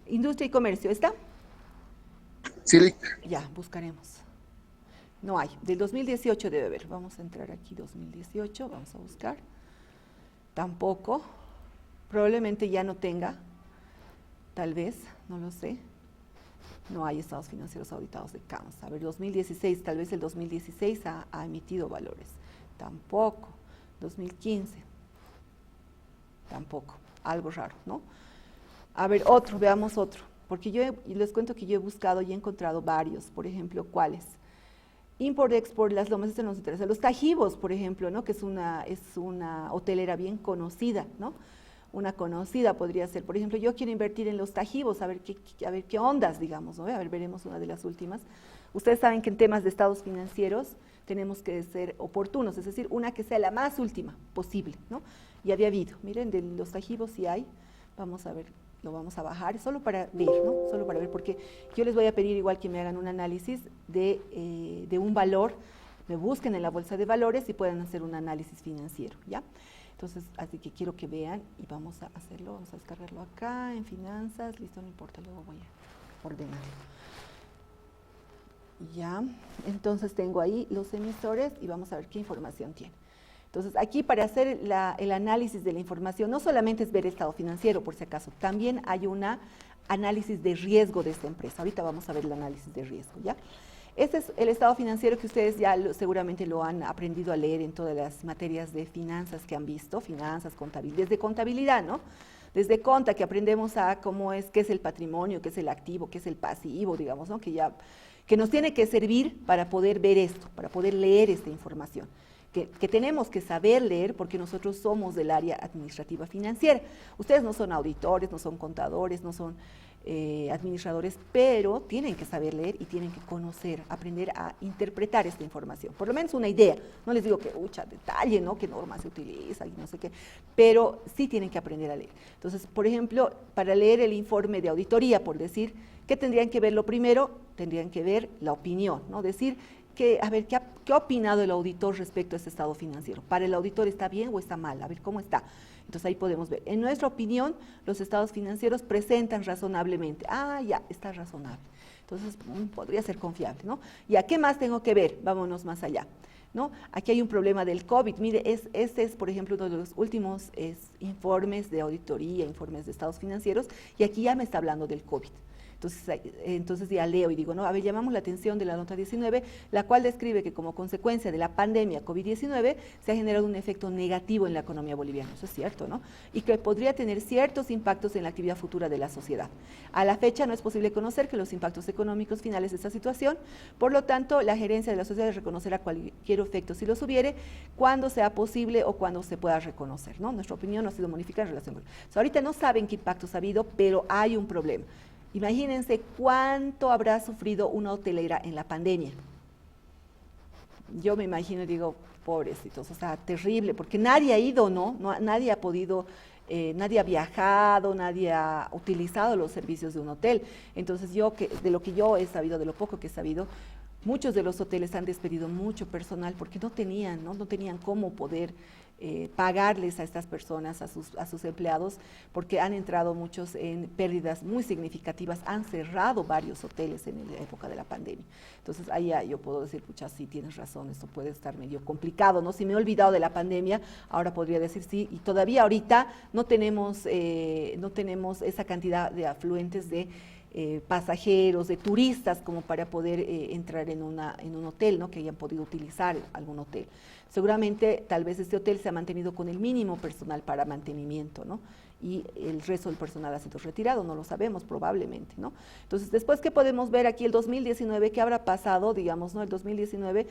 Industria y comercio, ¿está? Silic. Ya, buscaremos. No hay, del 2018 debe haber. Vamos a entrar aquí, 2018, vamos a buscar. Tampoco, probablemente ya no tenga, tal vez, no lo sé. No hay estados financieros auditados de CAMSA. A ver, 2016, tal vez el 2016 ha emitido valores. Tampoco. 2015. Tampoco. Algo raro, ¿no? A ver, otro, veamos otro. Porque les cuento que yo he buscado y he encontrado varios. Por ejemplo, ¿cuáles? Import-Export, Las Lomas, esto nos interesa. Los Tajivos, por ejemplo, ¿no? Que es una hotelera bien conocida, ¿no? Una conocida podría ser, por ejemplo, yo quiero invertir en Los Tajivos, a ver qué ondas, digamos, ¿no? A ver, veremos una de las últimas. Ustedes saben que en temas de estados financieros tenemos que ser oportunos, es decir, una que sea la más última posible, ¿no? Y había habido, miren, de Los Tajivos sí hay, vamos a ver, lo vamos a bajar, solo para ver, ¿no? Solo para ver, porque yo les voy a pedir igual que me hagan un análisis de un valor, me busquen en la bolsa de valores y puedan hacer un análisis financiero, ¿ya? Entonces, así que quiero que vean y vamos a hacerlo, vamos a descargarlo acá en finanzas, listo, no importa, luego voy a ordenarlo. Ya, entonces tengo ahí los emisores y vamos a ver qué información tiene. Entonces, aquí para hacer el análisis de la información, no solamente es ver el estado financiero, por si acaso, también hay un análisis de riesgo de esta empresa. Ahorita vamos a ver el análisis de riesgo, ¿ya? Este es el estado financiero que ustedes ya seguramente lo han aprendido a leer en todas las materias de finanzas que han visto, finanzas, contabilidad, desde contabilidad, ¿no? Desde conta, que aprendemos a qué es el patrimonio, qué es el activo, qué es el pasivo, digamos, ¿no? Que nos tiene que servir para poder ver esto, para poder leer esta información. Que tenemos que saber leer porque nosotros somos del área administrativa financiera. Ustedes no son auditores, no son contadores, no son administradores, pero tienen que saber leer y tienen que conocer, aprender a interpretar esta información. Por lo menos una idea. No les digo que, detalle, ¿no? Qué norma se utiliza y no sé qué, pero sí tienen que aprender a leer. Entonces, por ejemplo, para leer el informe de auditoría, por decir, ¿qué tendrían que ver lo primero? Tendrían que ver la opinión, ¿no? Decir, a ver, ¿qué ha opinado el auditor respecto a este estado financiero? ¿Para el auditor está bien o está mal? A ver, ¿cómo está? Entonces ahí podemos ver. En nuestra opinión, los estados financieros presentan razonablemente. Ya, está razonable. Entonces, podría ser confiable, ¿no? ¿Y a qué más tengo que ver? Vámonos más allá, ¿no? Aquí hay un problema del COVID. Mire, este es, por ejemplo, uno de los últimos informes de auditoría, informes de estados financieros, y aquí ya me está hablando del COVID. Entonces ya leo y digo, no, a ver, llamamos la atención de la nota 19, la cual describe que como consecuencia de la pandemia COVID-19 se ha generado un efecto negativo en la economía boliviana, eso es cierto, ¿no? Y que podría tener ciertos impactos en la actividad futura de la sociedad. A la fecha no es posible conocer que los impactos económicos finales de esta situación, por lo tanto, la gerencia de la sociedad reconocerá cualquier efecto si los hubiere, cuando sea posible o cuando se pueda reconocer, ¿no? Nuestra opinión no ha sido modificada en relación con eso. Ahorita no saben qué impactos ha habido, pero hay un problema. Imagínense cuánto habrá sufrido una hotelera en la pandemia. Yo me imagino y digo, pobrecitos, o sea, terrible, porque nadie ha ido, ¿no? Nadie ha podido, nadie ha viajado, nadie ha utilizado los servicios de un hotel. Entonces de lo que yo he sabido, de lo poco que he sabido, muchos de los hoteles han despedido mucho personal porque no tenían cómo poder pagarles a estas personas, a sus empleados, porque han entrado muchos en pérdidas muy significativas, han cerrado varios hoteles en la época de la pandemia. Entonces ahí yo puedo decir, pucha, sí, tienes razón, esto puede estar medio complicado, ¿no? Si me he olvidado de la pandemia, ahora podría decir sí, y todavía ahorita no tenemos esa cantidad de afluentes de pasajeros, de turistas, como para poder entrar en un hotel, ¿no? Que hayan podido utilizar algún hotel. Seguramente, tal vez este hotel se ha mantenido con el mínimo personal para mantenimiento, ¿no? Y el resto del personal ha sido retirado, no lo sabemos probablemente, ¿no? Entonces, después, ¿qué podemos ver aquí? El 2019, ¿qué habrá pasado? Digamos, ¿no? El 2019,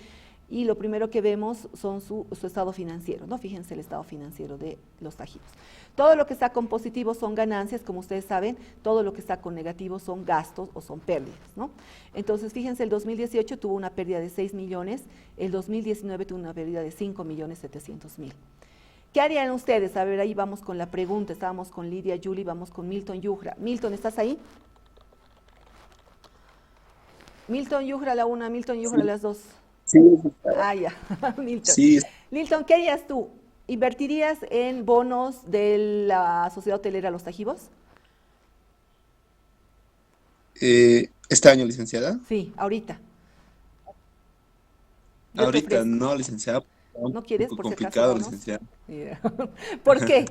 y lo primero que vemos son su estado financiero, ¿no? Fíjense el estado financiero de los Tajinos. Todo lo que está con positivo son ganancias, como ustedes saben, todo lo que está con negativo son gastos o son pérdidas, ¿no? Entonces, fíjense, el 2018 tuvo una pérdida de 6 millones, el 2019 tuvo una pérdida de 5.700.000. ¿Qué harían ustedes? A ver, ahí vamos con la pregunta, estábamos con Lidia Yuli, vamos con Milton Yujra. Milton, ¿estás ahí? Milton Yujra a la una, Milton Yujra a Sí, las dos. sí, Ah, ya, Milton. sí, Milton, ¿qué harías tú? ¿Invertirías en bonos de la sociedad hotelera Los Tajivos? este año, licenciada. Sí, ahorita. Yo te Ahorita ofrezco. no, licenciada, un ¿No quieres, poco por si acaso, complicado, bonos? licenciada. Yeah. ¿Por qué?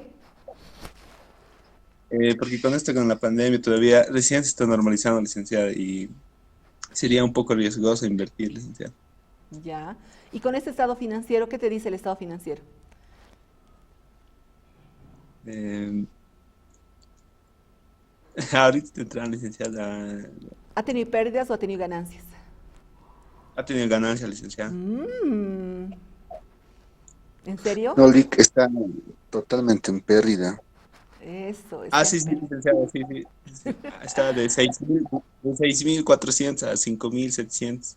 Porque con esto, con la pandemia, todavía recién se está normalizando, licenciada, y sería un poco riesgoso invertir, licenciada. Ya. Y con este estado financiero, ¿qué te dice el estado financiero? Eh, ahorita tendrán, licenciada, ¿Ha tenido pérdidas o ha tenido ganancias? ha tenido ganancia, licenciada. Mm, ¿En serio? No, Lick está totalmente en pérdida. Eso, Ah, está en sí, sí, pérdida. licenciada, sí, sí. Sí. Está de 6.400 a 5.700,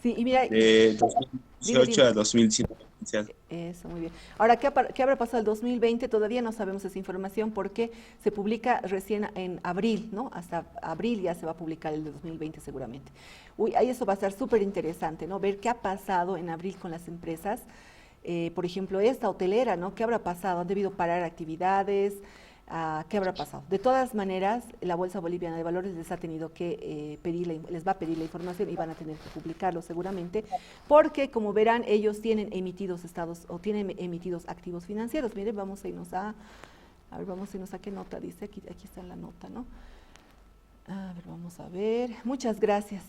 Sí, y mira, de dime, 2018 dime. a 2019, licenciada. Eso, muy bien. Ahora, ¿qué habrá pasado el 2020? Todavía no sabemos esa información porque se publica recién en abril, ¿no? Hasta abril ya se va a publicar el de 2020 seguramente. Uy, ahí eso va a estar súper interesante, ¿no? Ver qué ha pasado en abril con las empresas. Por ejemplo, esta hotelera, ¿no? ¿Qué habrá pasado? ¿Han debido parar actividades? ¿Qué habrá pasado? De todas maneras, la Bolsa Boliviana de Valores les ha tenido que les va a pedir la información y van a tener que publicarlo seguramente, porque como verán, ellos tienen emitidos estados o tienen emitidos activos financieros. Miren, vamos a irnos a ver, vamos a irnos a qué nota dice, aquí está la nota, ¿no? A ver, vamos a ver. Muchas gracias.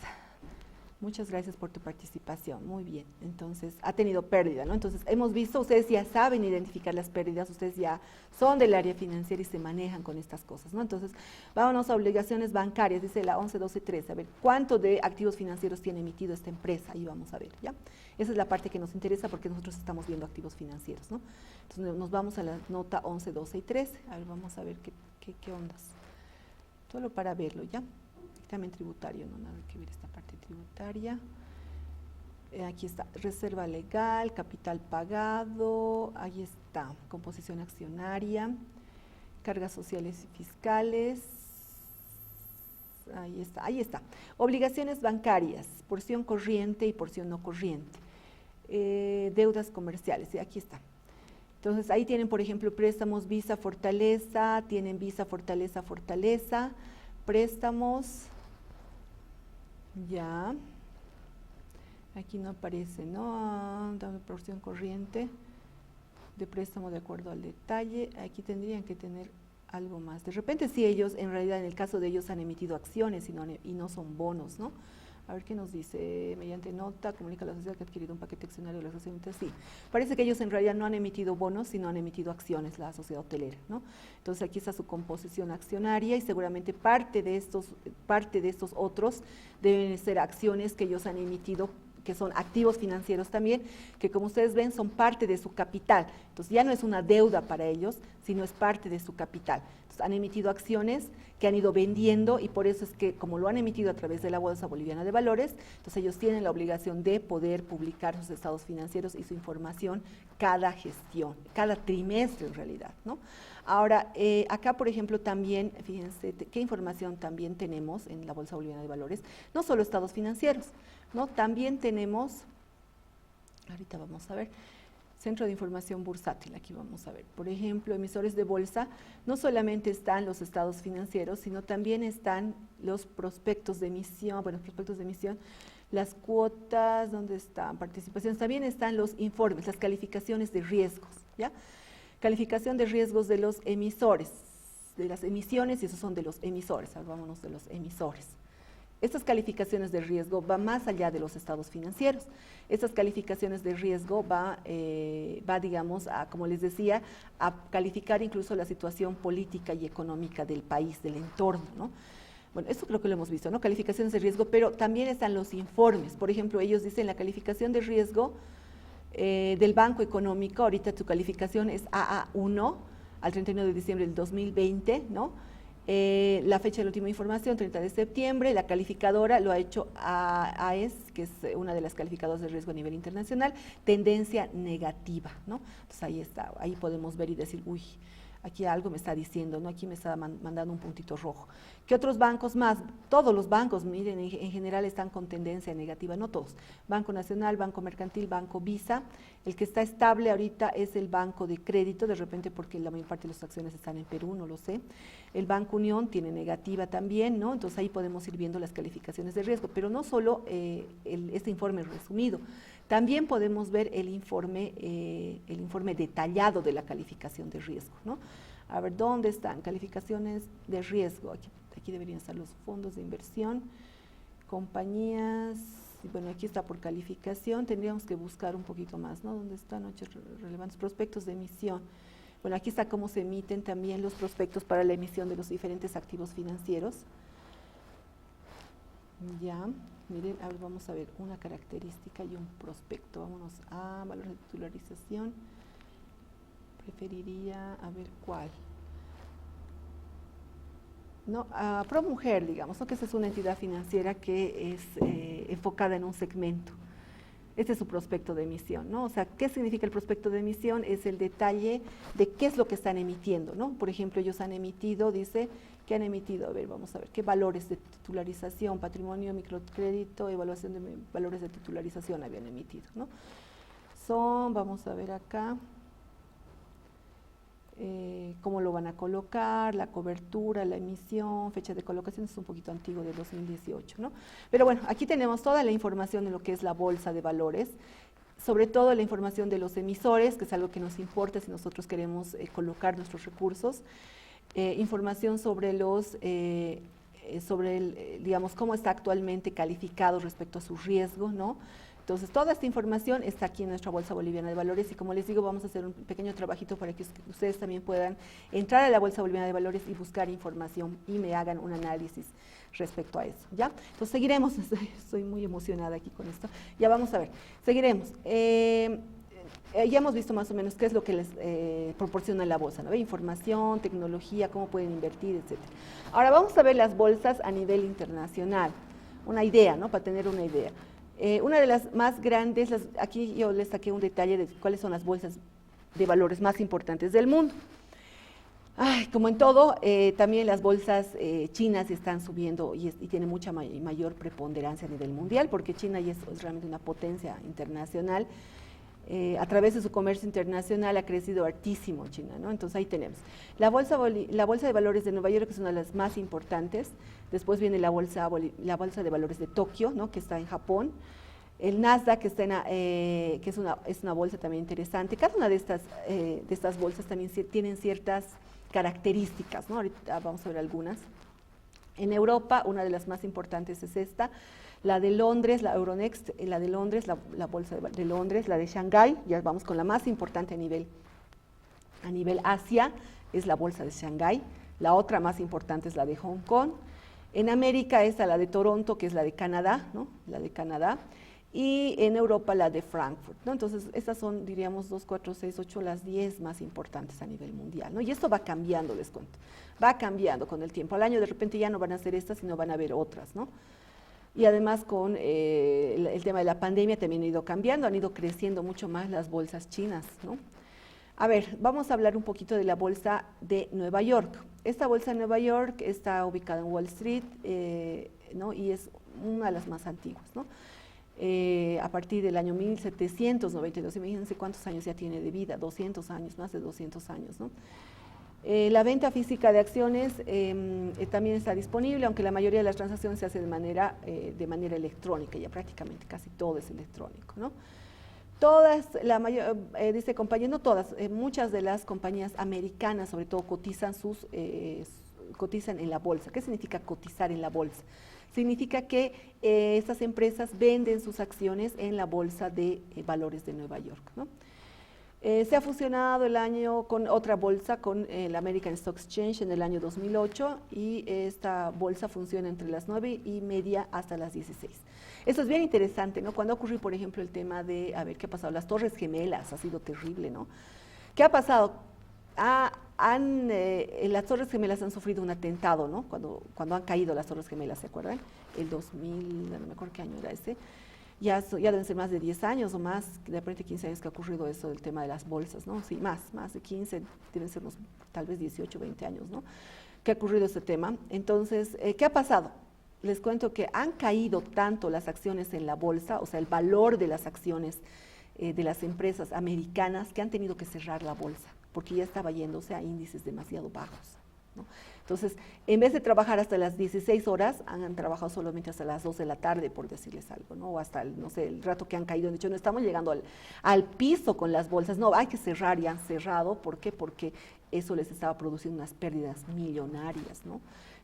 Muchas gracias por tu participación, muy bien. Entonces, ha tenido pérdida, ¿no? Entonces, hemos visto, ustedes ya saben identificar las pérdidas, ustedes ya son del área financiera y se manejan con estas cosas, ¿no? Entonces, vámonos a obligaciones bancarias, dice la 11, 12, 13, a ver, ¿cuánto de activos financieros tiene emitido esta empresa? Ahí vamos a ver, ¿ya? Esa es la parte que nos interesa porque nosotros estamos viendo activos financieros, ¿no? Entonces, nos vamos a la nota 11, 12 y 13, a ver, vamos a ver qué ondas. Solo para verlo, ¿ya? Dictamen tributario, no nada que ver esta parte tributaria. Aquí está, reserva legal, capital pagado, ahí está, composición accionaria, cargas sociales y fiscales, ahí está. Obligaciones bancarias, porción corriente y porción no corriente. Deudas comerciales, aquí está. Entonces, ahí tienen, por ejemplo, préstamos Visa Fortaleza, tienen Visa Fortaleza Fortaleza, préstamos, ya, aquí no aparece, ¿no? Dame porción corriente de préstamo de acuerdo al detalle, aquí tendrían que tener algo más. De repente sí ellos, en realidad en el caso de ellos han emitido acciones y no son bonos, ¿no? A ver qué nos dice, mediante nota, comunica a la sociedad que ha adquirido un paquete accionario de la sociedad. Sí, parece que ellos en realidad no han emitido bonos, sino han emitido acciones, la sociedad hotelera, ¿no? Entonces aquí está su composición accionaria y seguramente parte de estos otros deben ser acciones que ellos han emitido, que son activos financieros también, que como ustedes ven son parte de su capital. Entonces ya no es una deuda para ellos, sino es parte de su capital. Entonces han emitido acciones que han ido vendiendo y por eso es que como lo han emitido a través de la Bolsa Boliviana de Valores, entonces ellos tienen la obligación de poder publicar sus estados financieros y su información cada gestión, cada trimestre en realidad, ¿no? Ahora, acá por ejemplo también, fíjense, qué información también tenemos en la Bolsa Boliviana de Valores, no solo estados financieros, ¿no? También tenemos, ahorita vamos a ver, Centro de Información Bursátil, aquí vamos a ver, por ejemplo, emisores de bolsa, no solamente están los estados financieros, sino también están los prospectos de emisión, las cuotas, ¿dónde están? Participaciones, también están los informes, las calificaciones de riesgos, ¿ya? Calificación de riesgos de los emisores, de las emisiones, y esos son de los emisores, vámonos de los emisores. Estas calificaciones de riesgo van más allá de los estados financieros. Estas calificaciones de riesgo va, digamos, como les decía, a calificar incluso la situación política y económica del país, del entorno, ¿no? Bueno, esto creo que lo hemos visto, ¿no? Calificaciones de riesgo, pero también están los informes. Por ejemplo, ellos dicen la calificación de riesgo del Banco Económico, ahorita tu calificación es AA1 al 31 de diciembre del 2020, ¿no? La fecha de la última información, 30 de septiembre, la calificadora lo ha hecho AES, que es una de las calificadoras de riesgo a nivel internacional, tendencia negativa, ¿no? Entonces ahí está, ahí podemos ver y decir, uy, aquí algo me está diciendo, ¿no? Aquí me está mandando un puntito rojo. ¿Qué otros bancos más? Todos los bancos, miren, en general están con tendencia negativa, no todos. Banco Nacional, Banco Mercantil, Banco Visa. El que está estable ahorita es el Banco de Crédito, de repente porque la mayor parte de las acciones están en Perú, no lo sé. El Banco Unión tiene negativa también, ¿no? Entonces ahí podemos ir viendo las calificaciones de riesgo, pero no solo este informe resumido, también podemos ver el informe detallado de la calificación de riesgo, ¿no? A ver, ¿dónde están? Calificaciones de riesgo. Aquí deberían estar los fondos de inversión, compañías, y bueno, aquí está por calificación, tendríamos que buscar un poquito más, ¿no? ¿Dónde están hechos relevantes? Prospectos de emisión. Bueno, aquí está cómo se emiten también los prospectos para la emisión de los diferentes activos financieros. Ya, miren, a ver, vamos a ver una característica y un prospecto. Vámonos a valores de titularización. Preferiría, a ver cuál. No, ProMujer, digamos, ¿no? Que esa es una entidad financiera que es enfocada en un segmento. Este es su prospecto de emisión, ¿no? O sea, ¿qué significa el prospecto de emisión? Es el detalle de qué es lo que están emitiendo, ¿no? Por ejemplo, ellos han emitido, dice, ¿qué han emitido? A ver, vamos a ver, ¿qué valores de titularización, patrimonio, microcrédito, evaluación de valores de titularización habían emitido, ¿no? Son, vamos a ver acá, cómo lo van a colocar, la cobertura, la emisión, fecha de colocación, es un poquito antiguo de 2018, ¿no? Pero bueno, aquí tenemos toda la información de lo que es la bolsa de valores, sobre todo la información de los emisores, que es algo que nos importa si nosotros queremos colocar nuestros recursos, información sobre digamos, cómo está actualmente calificado respecto a su riesgo, ¿no? Entonces, toda esta información está aquí en nuestra Bolsa Boliviana de Valores y como les digo, vamos a hacer un pequeño trabajito para que ustedes también puedan entrar a la Bolsa Boliviana de Valores y buscar información y me hagan un análisis respecto a eso, ¿ya? Entonces, seguiremos, estoy muy emocionada aquí con esto. Ya vamos a ver, seguiremos. Ya hemos visto más o menos qué es lo que les proporciona la bolsa, ¿no? Información, tecnología, cómo pueden invertir, etcétera. Ahora vamos a ver las bolsas a nivel internacional, una idea, ¿no? Para tener una idea. Una de las más grandes, aquí yo les saqué un detalle de cuáles son las bolsas de valores más importantes del mundo. Ay, como en todo, también las bolsas chinas están subiendo y tienen mucha mayor preponderancia a nivel mundial, porque China ya es realmente una potencia internacional. A través de su comercio internacional ha crecido hartísimo China, ¿no? Entonces ahí tenemos. La bolsa de valores de Nueva York es una de las más importantes, después viene la bolsa de valores de Tokio, ¿no? Que está en Japón, el Nasdaq, que es una bolsa también interesante. Cada una de estas bolsas también tienen ciertas características, ¿no? Ahorita vamos a ver algunas. En Europa, una de las más importantes es esta, la de Londres, la Euronext, la de Londres, la bolsa de Londres, la de Shanghái, ya vamos con la más importante a nivel Asia, es la bolsa de Shanghái, la otra más importante es la de Hong Kong. En América está la de Toronto, que es la de Canadá, ¿no? La de Canadá, y en Europa la de Frankfurt, ¿no? Entonces, estas son, diríamos, 2, 4, 6, 8, las 10 más importantes a nivel mundial, ¿no? Y esto va cambiando, les cuento, va cambiando con el tiempo. Al año de repente ya no van a ser estas, sino van a haber otras, ¿no? Y además con el tema de la pandemia también ha ido cambiando, han ido creciendo mucho más las bolsas chinas, ¿no? A ver, vamos a hablar un poquito de la bolsa de Nueva York. Esta bolsa de Nueva York está ubicada en Wall Street, ¿no? Y es una de las más antiguas, ¿no? A partir del año 1792, imagínense cuántos años ya tiene de vida, 200 años, más de 200 años, ¿no? La venta física de acciones también está disponible, aunque la mayoría de las transacciones se hace de manera electrónica, ya prácticamente casi todo es electrónico, ¿no? Todas, dice compañía, no todas, muchas de las compañías americanas sobre todo cotizan en la bolsa. ¿Qué significa cotizar en la bolsa? Significa que estas empresas venden sus acciones en la bolsa de valores de Nueva York, ¿no? Se ha fusionado el año con otra bolsa, con el American Stock Exchange en el año 2008 y esta bolsa funciona entre las 9:30 hasta las 16. Eso es bien interesante, ¿no? Cuando ocurrió, por ejemplo, el tema de, a ver, ¿qué ha pasado? Las Torres Gemelas, ha sido terrible, ¿no? ¿Qué ha pasado? Las Torres Gemelas han sufrido un atentado, ¿no? Cuando han caído las Torres Gemelas, ¿se acuerdan? El 2000, no me acuerdo qué año era ese. Ya deben ser más de 10 años o más, de repente 15 años que ha ocurrido eso del tema de las bolsas, ¿no? Sí, más de 15, deben ser unos, tal vez 18, 20 años, ¿no? Que ha ocurrido este tema. Entonces, ¿qué ha pasado? Les cuento que han caído tanto las acciones en la bolsa, o sea, el valor de las acciones de las empresas americanas, que han tenido que cerrar la bolsa, porque ya estaba yéndose a índices demasiado bajos, ¿no? Entonces, en vez de trabajar hasta las 16 horas, han trabajado solamente hasta las 2 de la tarde, por decirles algo, ¿no? O hasta, no sé, el rato que han caído. De hecho, no estamos llegando al piso con las bolsas. No, hay que cerrar, y han cerrado. ¿Por qué? Porque eso les estaba produciendo unas pérdidas millonarias, ¿no?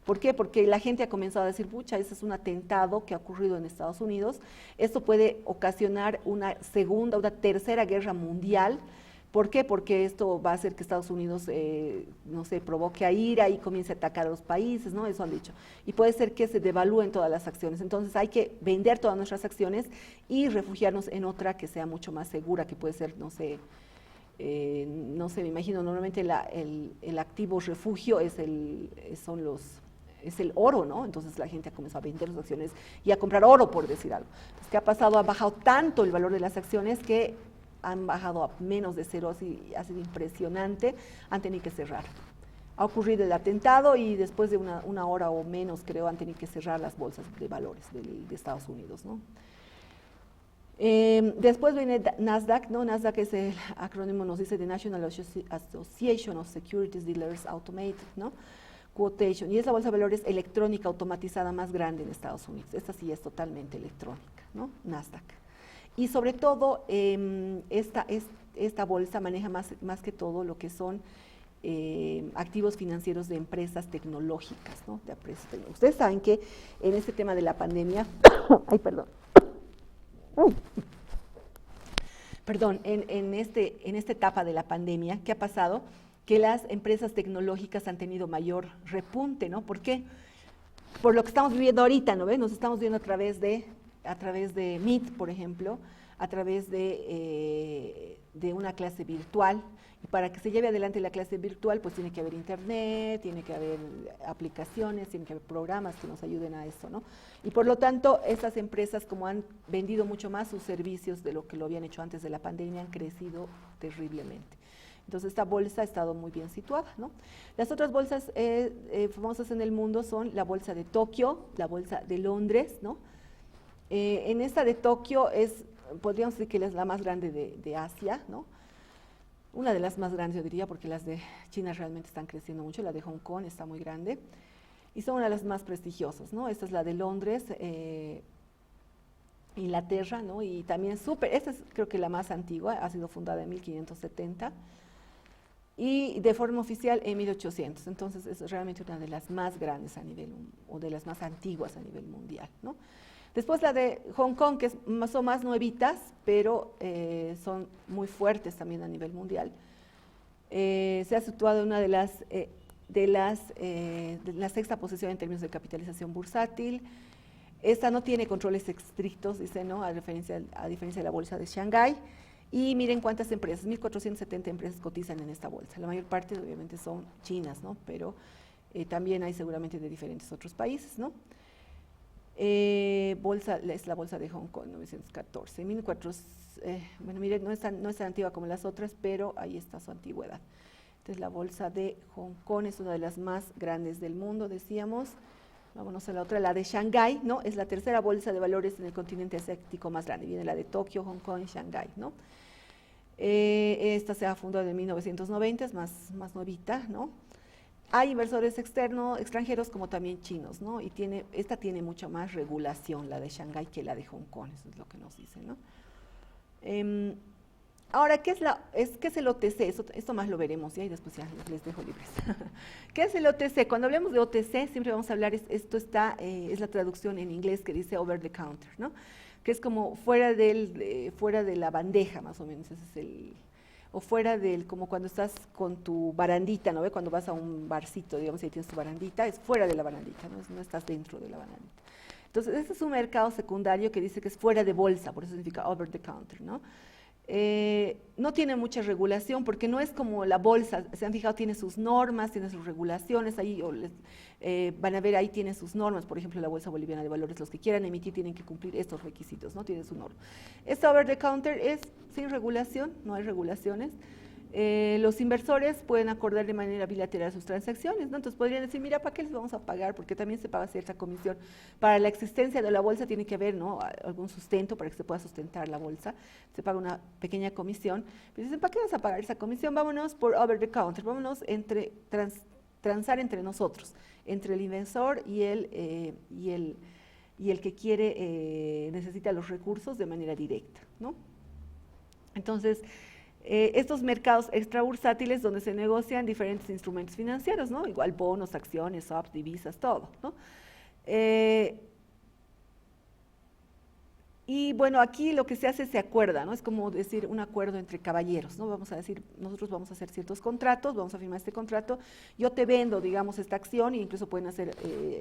¿Por qué? Porque la gente ha comenzado a decir, pucha, ese es un atentado que ha ocurrido en Estados Unidos. Esto puede ocasionar una segunda, una tercera guerra mundial. ¿Por qué? Porque esto va a hacer que Estados Unidos, no sé, provoque a ira y comience a atacar a los países, ¿no? Eso han dicho. Y puede ser que se devalúen todas las acciones. Entonces hay que vender todas nuestras acciones y refugiarnos en otra que sea mucho más segura, que puede ser, no sé, me imagino, normalmente el activo refugio es el oro, ¿no? Entonces la gente ha comenzado a vender sus acciones y a comprar oro, por decir algo. Entonces, ¿qué ha pasado? Ha bajado tanto el valor de las acciones que han bajado a menos de cero, así ha sido impresionante, han tenido que cerrar. Ha ocurrido el atentado y después de una hora o menos, creo, han tenido que cerrar las bolsas de valores de Estados Unidos, ¿no? Después viene Nasdaq, ¿no? Nasdaq es el acrónimo, nos dice, de National Association of Securities Dealers Automated, ¿no? Quotation, y es la bolsa de valores electrónica automatizada más grande en Estados Unidos. Esta sí es totalmente electrónica, ¿no? Nasdaq. Y sobre todo, esta bolsa maneja más que todo lo que son activos financieros de empresas tecnológicas, ¿no? Ustedes saben que en este tema de la pandemia, ay, perdón, en esta etapa de la pandemia, ¿qué ha pasado? Que las empresas tecnológicas han tenido mayor repunte, ¿no? ¿Por qué? Por lo que estamos viviendo ahorita, ¿no ves? Nos estamos viendo a través de Meet, por ejemplo, a través de una clase virtual. Y para que se lleve adelante la clase virtual, pues tiene que haber internet, tiene que haber aplicaciones, tiene que haber programas que nos ayuden a eso, ¿no? Y por lo tanto, estas empresas, como han vendido mucho más sus servicios de lo que lo habían hecho antes de la pandemia, han crecido terriblemente. Entonces, esta bolsa ha estado muy bien situada, ¿no? Las otras bolsas famosas en el mundo son la bolsa de Tokio, la bolsa de Londres, ¿no? En esta de Tokio podríamos decir que es la más grande de Asia, ¿no? Una de las más grandes, yo diría, porque las de China realmente están creciendo mucho. La de Hong Kong está muy grande y son una de las más prestigiosas, ¿no? Esta es la de Londres, Inglaterra, ¿no? Y también esta es creo que la más antigua, ha sido fundada en 1570 y de forma oficial en 1800. Entonces es realmente una de las más grandes a nivel, o de las más antiguas a nivel mundial, ¿no? Después la de Hong Kong, que son más nuevitas, pero son muy fuertes también a nivel mundial. Se ha situado en una de la sexta posición en términos de capitalización bursátil. Esta no tiene controles estrictos, dice, ¿no? A diferencia de la bolsa de Shanghái. Y miren cuántas empresas, 1.470 empresas cotizan en esta bolsa. La mayor parte obviamente son chinas, ¿no? Pero también hay seguramente de diferentes otros países, ¿no? Es la bolsa de Hong Kong, 1914. Bueno, miren, no es tan antigua como las otras, pero ahí está su antigüedad. Entonces, la bolsa de Hong Kong es una de las más grandes del mundo, decíamos. Vámonos a la otra, la de Shanghái, ¿no? Es la tercera bolsa de valores en el continente asiático más grande. Viene la de Tokio, Hong Kong y Shanghái, ¿no? Esta se ha fundado en 1990, es más nuevita, ¿no? Hay inversores extranjeros como también chinos, ¿no? Y esta tiene mucha más regulación, la de Shanghái, que la de Hong Kong, eso es lo que nos dicen, ¿no? Ahora, ¿qué es el OTC? Esto más lo veremos, ¿ya? Y después ya les dejo libres. ¿Qué es el OTC? Cuando hablemos de OTC, siempre vamos a hablar, es la traducción en inglés que dice over the counter, ¿no? Que es como fuera de la bandeja, más o menos, ese es o fuera del, como cuando estás con tu barandita, ¿no ve? Cuando vas a un barcito, digamos, y ahí tienes tu barandita, es fuera de la barandita, no estás dentro de la barandita. Entonces, este es un mercado secundario que dice que es fuera de bolsa, por eso significa over the counter, ¿no? No tiene mucha regulación porque no es como la bolsa, se han fijado, tiene sus normas, tiene sus regulaciones, ahí van a ver, ahí tiene sus normas, por ejemplo, la Bolsa Boliviana de Valores, los que quieran emitir tienen que cumplir estos requisitos, ¿no? Tiene su norma. Esta over the counter es sin regulación, no hay regulaciones. Los inversores pueden acordar de manera bilateral sus transacciones, ¿no? Entonces podrían decir, mira, ¿para qué les vamos a pagar? Porque también se paga cierta comisión. Para la existencia de la bolsa tiene que haber, ¿no?, algún sustento para que se pueda sustentar la bolsa, se paga una pequeña comisión. Pero dicen, ¿para qué vas a pagar esa comisión? Vámonos por over the counter, vámonos transar entre nosotros, entre el inversor y el que quiere, necesita los recursos de manera directa, ¿no? Entonces, estos mercados extrabursátiles donde se negocian diferentes instrumentos financieros, ¿no? Igual bonos, acciones, swaps, divisas, todo, ¿no? Y bueno, aquí lo que se hace se acuerda, ¿no? Es como decir un acuerdo entre caballeros, ¿no? Vamos a decir, nosotros vamos a hacer ciertos contratos, vamos a firmar este contrato, yo te vendo, digamos, esta acción, e incluso pueden hacer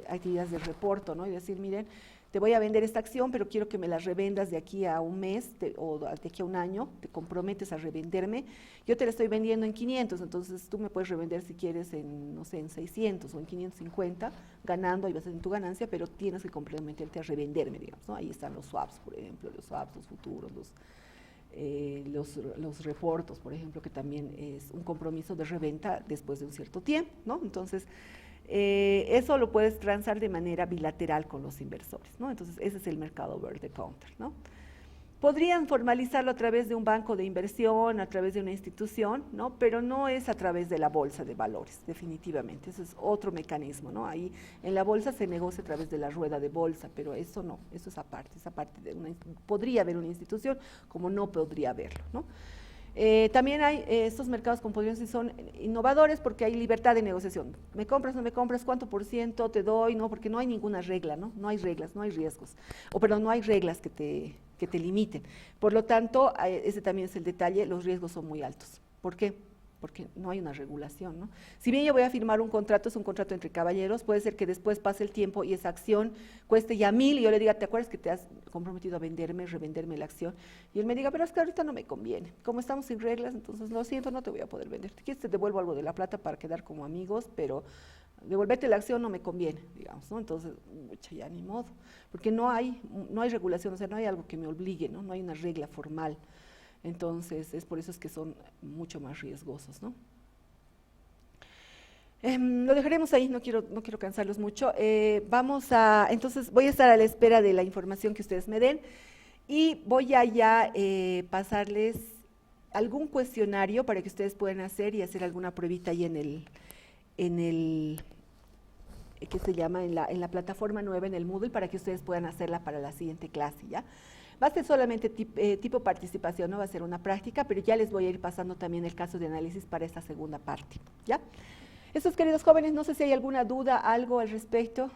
actividades de reporto, ¿no? Y decir, miren, te voy a vender esta acción, pero quiero que me la revendas de aquí a un mes o de aquí a un año, te comprometes a revenderme, yo te la estoy vendiendo en 500, entonces tú me puedes revender si quieres en, no sé, en 600 o en 550, ganando, ahí vas a tener tu ganancia, pero tienes que comprometerte a revenderme, digamos, ¿no? Ahí están los swaps, por ejemplo, los swaps, los futuros, los reportos, por ejemplo, que también es un compromiso de reventa después de un cierto tiempo, ¿no? Entonces, eso lo puedes transar de manera bilateral con los inversores, ¿no? Entonces, ese es el mercado over the counter, ¿no? Podrían formalizarlo a través de un banco de inversión, a través de una institución, ¿no? Pero no es a través de la bolsa de valores, definitivamente. Ese es otro mecanismo, ¿no? Ahí en la bolsa se negocia a través de la rueda de bolsa, pero eso no, eso es aparte de podría haber una institución, como no podría haberlo, ¿no? También hay estos mercados, como podrían decir, son innovadores porque hay libertad de negociación. ¿Me compras, no me compras? ¿Cuánto por ciento te doy? No, porque no hay ninguna regla, ¿no? No hay reglas, no hay riesgos. Perdón, no hay reglas que te limiten. Por lo tanto, ese también es el detalle, los riesgos son muy altos. ¿Por qué? Porque no hay una regulación, ¿no? Si bien yo voy a firmar un contrato, es un contrato entre caballeros, puede ser que después pase el tiempo y esa acción cueste ya 1,000 y yo le diga, ¿te acuerdas que te has comprometido a venderme, revenderme la acción? Y él me diga, pero es que ahorita no me conviene. Como estamos sin reglas, entonces lo siento, no te voy a poder vender. Si quieres te devuelvo algo de la plata para quedar como amigos, pero devolverte la acción no me conviene, digamos, ¿no? Entonces, ya ni modo, porque no hay regulación, o sea, no hay algo que me obligue, ¿no? No hay una regla formal. Entonces, es por eso es que son mucho más riesgosos, ¿no? Lo dejaremos ahí, no quiero cansarlos mucho. Entonces, voy a estar a la espera de la información que ustedes me den y voy a ya pasarles algún cuestionario para que ustedes puedan hacer y hacer alguna pruebita ahí ¿qué se llama? En la plataforma nueva, en el Moodle, para que ustedes puedan hacerla para la siguiente clase, ¿ya? Va a ser solamente tipo participación, no va a ser una práctica, pero ya les voy a ir pasando también el caso de análisis para esta segunda parte, ¿ya? Estos queridos jóvenes, no sé si hay alguna duda, algo al respecto.